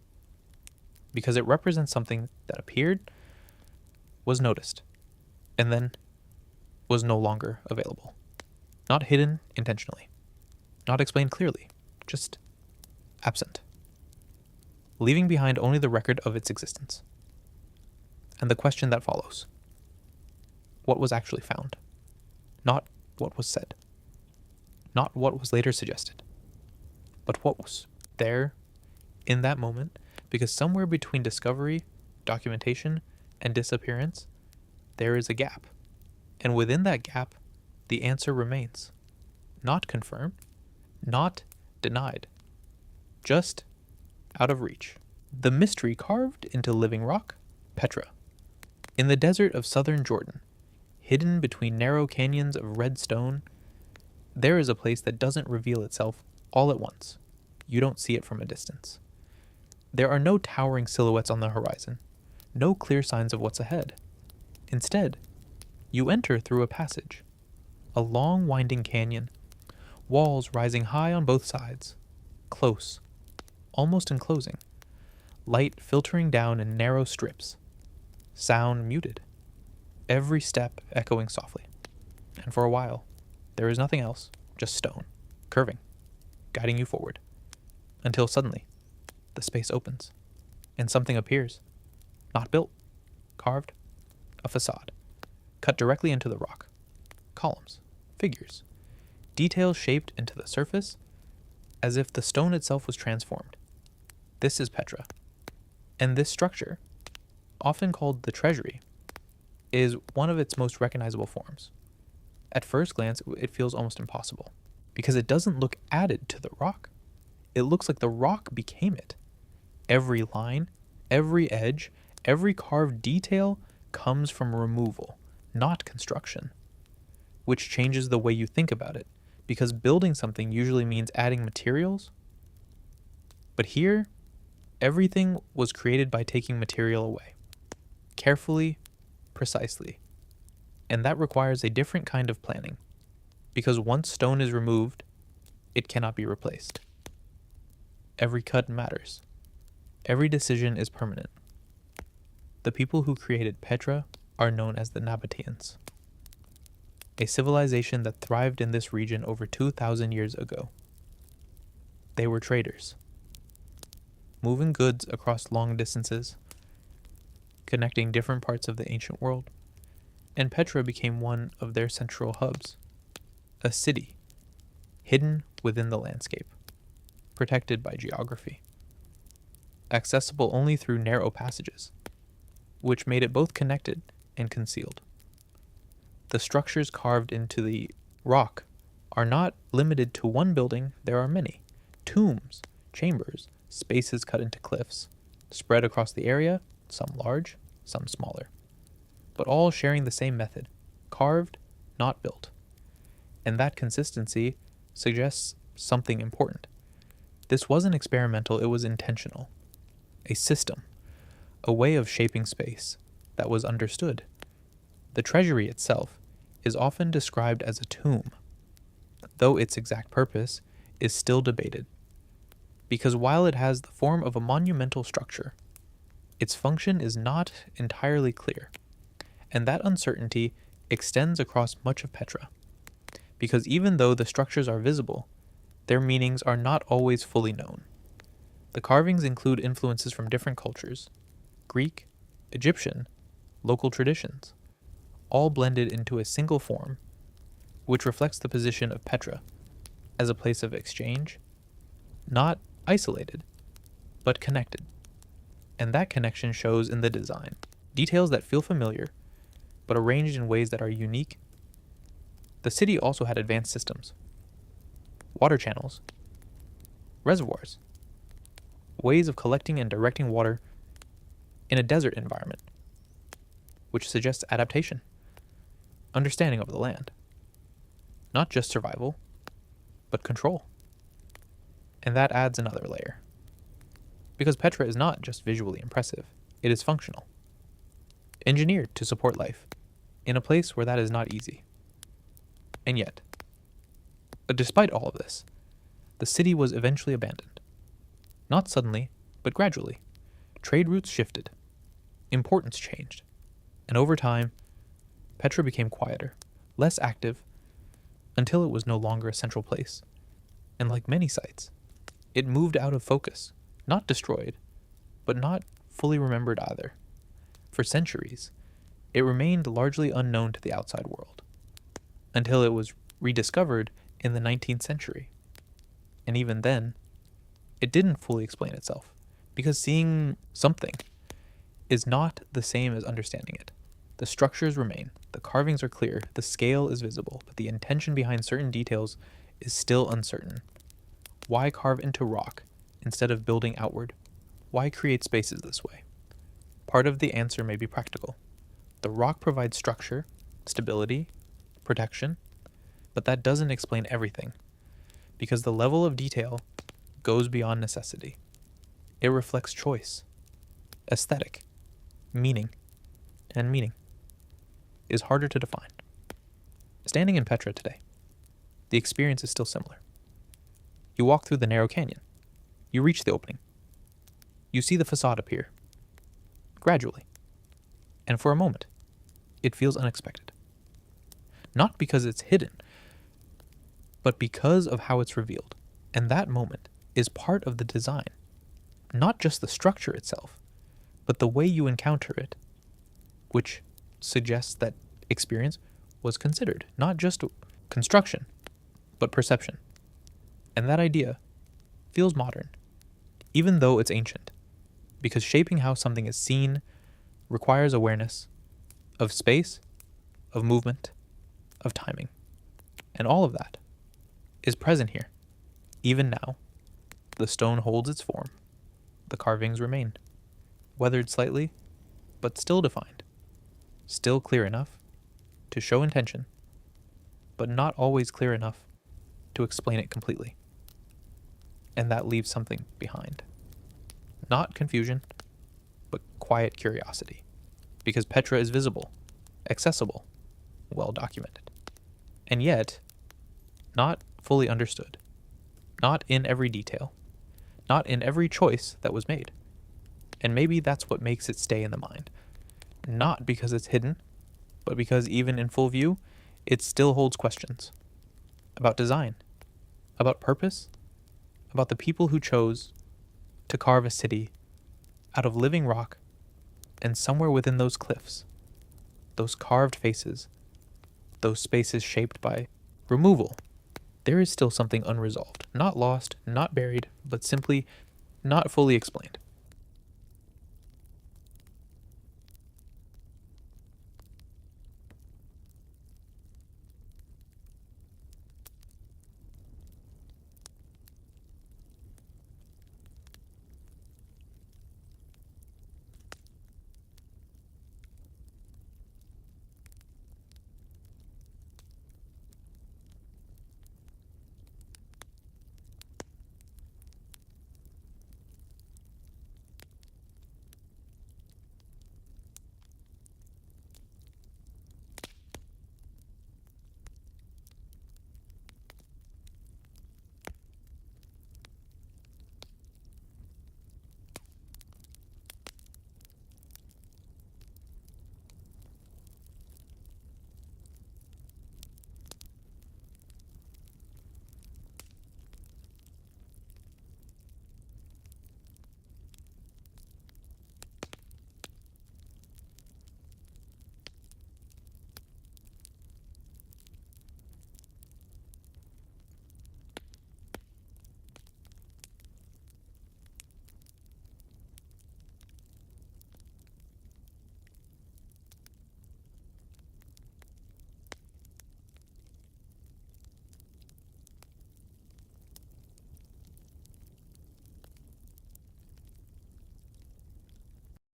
Because it represents something that appeared, was noticed, and then was no longer available. Not hidden intentionally, not explained clearly, just absent, leaving behind only the record of its existence. And the question that follows: what was actually found? Not what was said, not what was later suggested, but what was there in that moment, because somewhere between discovery, documentation, and disappearance, there is a gap. And within that gap, the answer remains. Not confirmed, not denied, just out of reach. The mystery carved into living rock, Petra. In the desert of southern Jordan, hidden between narrow canyons of red stone, there is a place that doesn't reveal itself all at once. You don't see it from a distance. There are no towering silhouettes on the horizon, no clear signs of what's ahead. Instead, you enter through a passage, a long winding canyon, walls rising high on both sides, close, almost enclosing, light filtering down in narrow strips, sound muted, every step echoing softly. And for a while, there is nothing else, just stone, curving, guiding you forward, until suddenly, the space opens, and something appears. Not built, carved, a facade, cut directly into the rock. Columns, figures, details shaped into the surface, as if the stone itself was transformed. This is Petra. And this structure, often called the treasury, is one of its most recognizable forms. At first glance, it feels almost impossible, because it doesn't look added to the rock. It looks like the rock became it. Every line, every edge, every carved detail comes from removal, not construction, which changes the way you think about it, because building something usually means adding materials. But here, everything was created by taking material away, carefully, precisely. And that requires a different kind of planning, because once stone is removed, it cannot be replaced. Every cut matters. Every decision is permanent. The people who created Petra are known as the Nabateans, a civilization that thrived in this region over 2,000 years ago. They were traders, moving goods across long distances, connecting different parts of the ancient world, and Petra became one of their central hubs, a city hidden within the landscape, protected by geography, accessible only through narrow passages, which made it both connected and concealed. The structures carved into the rock are not limited to one building, there are many. Tombs, chambers, spaces cut into cliffs, spread across the area, some large, some smaller, but all sharing the same method, carved, not built. And that consistency suggests something important. This wasn't experimental, it was intentional. A system, a way of shaping space that was understood. The treasury itself is often described as a tomb, though its exact purpose is still debated. Because while it has the form of a monumental structure, its function is not entirely clear, and that uncertainty extends across much of Petra. Because even though the structures are visible, their meanings are not always fully known. The carvings include influences from different cultures, Greek, Egyptian, local traditions, all blended into a single form, which reflects the position of Petra as a place of exchange, not isolated, but connected. And that connection shows in the design. details that feel familiar, but arranged in ways that are unique. The city also had advanced systems, water channels, reservoirs, ways of collecting and directing water in a desert environment, which suggests adaptation, understanding of the land. Not just survival, but control. And that adds another layer. Because Petra is not just visually impressive, it is functional. Engineered to support life, in a place where that is not easy. And yet, despite all of this, the city was eventually abandoned. Not suddenly, but gradually. Trade routes shifted. Importance changed. And over time, Petra became quieter, less active, until it was no longer a central place. And like many sites, it moved out of focus, not destroyed, but not fully remembered either. For centuries, it remained largely unknown to the outside world, until it was rediscovered in the 19th century. And even then, it didn't fully explain itself, because seeing something is not the same as understanding it. The structures remain, the carvings are clear, the scale is visible, but the intention behind certain details is still uncertain. Why carve into rock instead of building outward? Why create spaces this way? Part of the answer may be practical. The rock provides structure, stability, protection, but that doesn't explain everything, because the level of detail goes beyond necessity. It reflects choice, aesthetic, meaning, and meaning is harder to define. Standing in Petra today, the experience is still similar. You walk through the narrow canyon. You reach the opening. You see the facade appear. Gradually. And for a moment, it feels unexpected. Not because it's hidden, but because of how it's revealed. And that moment is part of the design. Not just the structure itself, but the way you encounter it, which suggests that experience was considered, not just construction, but perception. And that idea feels modern, even though it's ancient, because shaping how something is seen requires awareness of space, of movement, of timing. And all of that is present here. Even now, the stone holds its form. The carvings remain, weathered slightly, but still defined, still clear enough to show intention, but not always clear enough to explain it completely. And that leaves something behind. Not confusion, but quiet curiosity. Because Petra is visible, accessible, well documented. And yet, not fully understood. Not in every detail. Not in every choice that was made. And maybe that's what makes it stay in the mind. Not because it's hidden, but because even in full view, it still holds questions. About design. About purpose. About the people who chose to carve a city out of living rock, and somewhere within those cliffs, those carved faces, those spaces shaped by removal, there is still something unresolved, not lost, not buried, but simply not fully explained.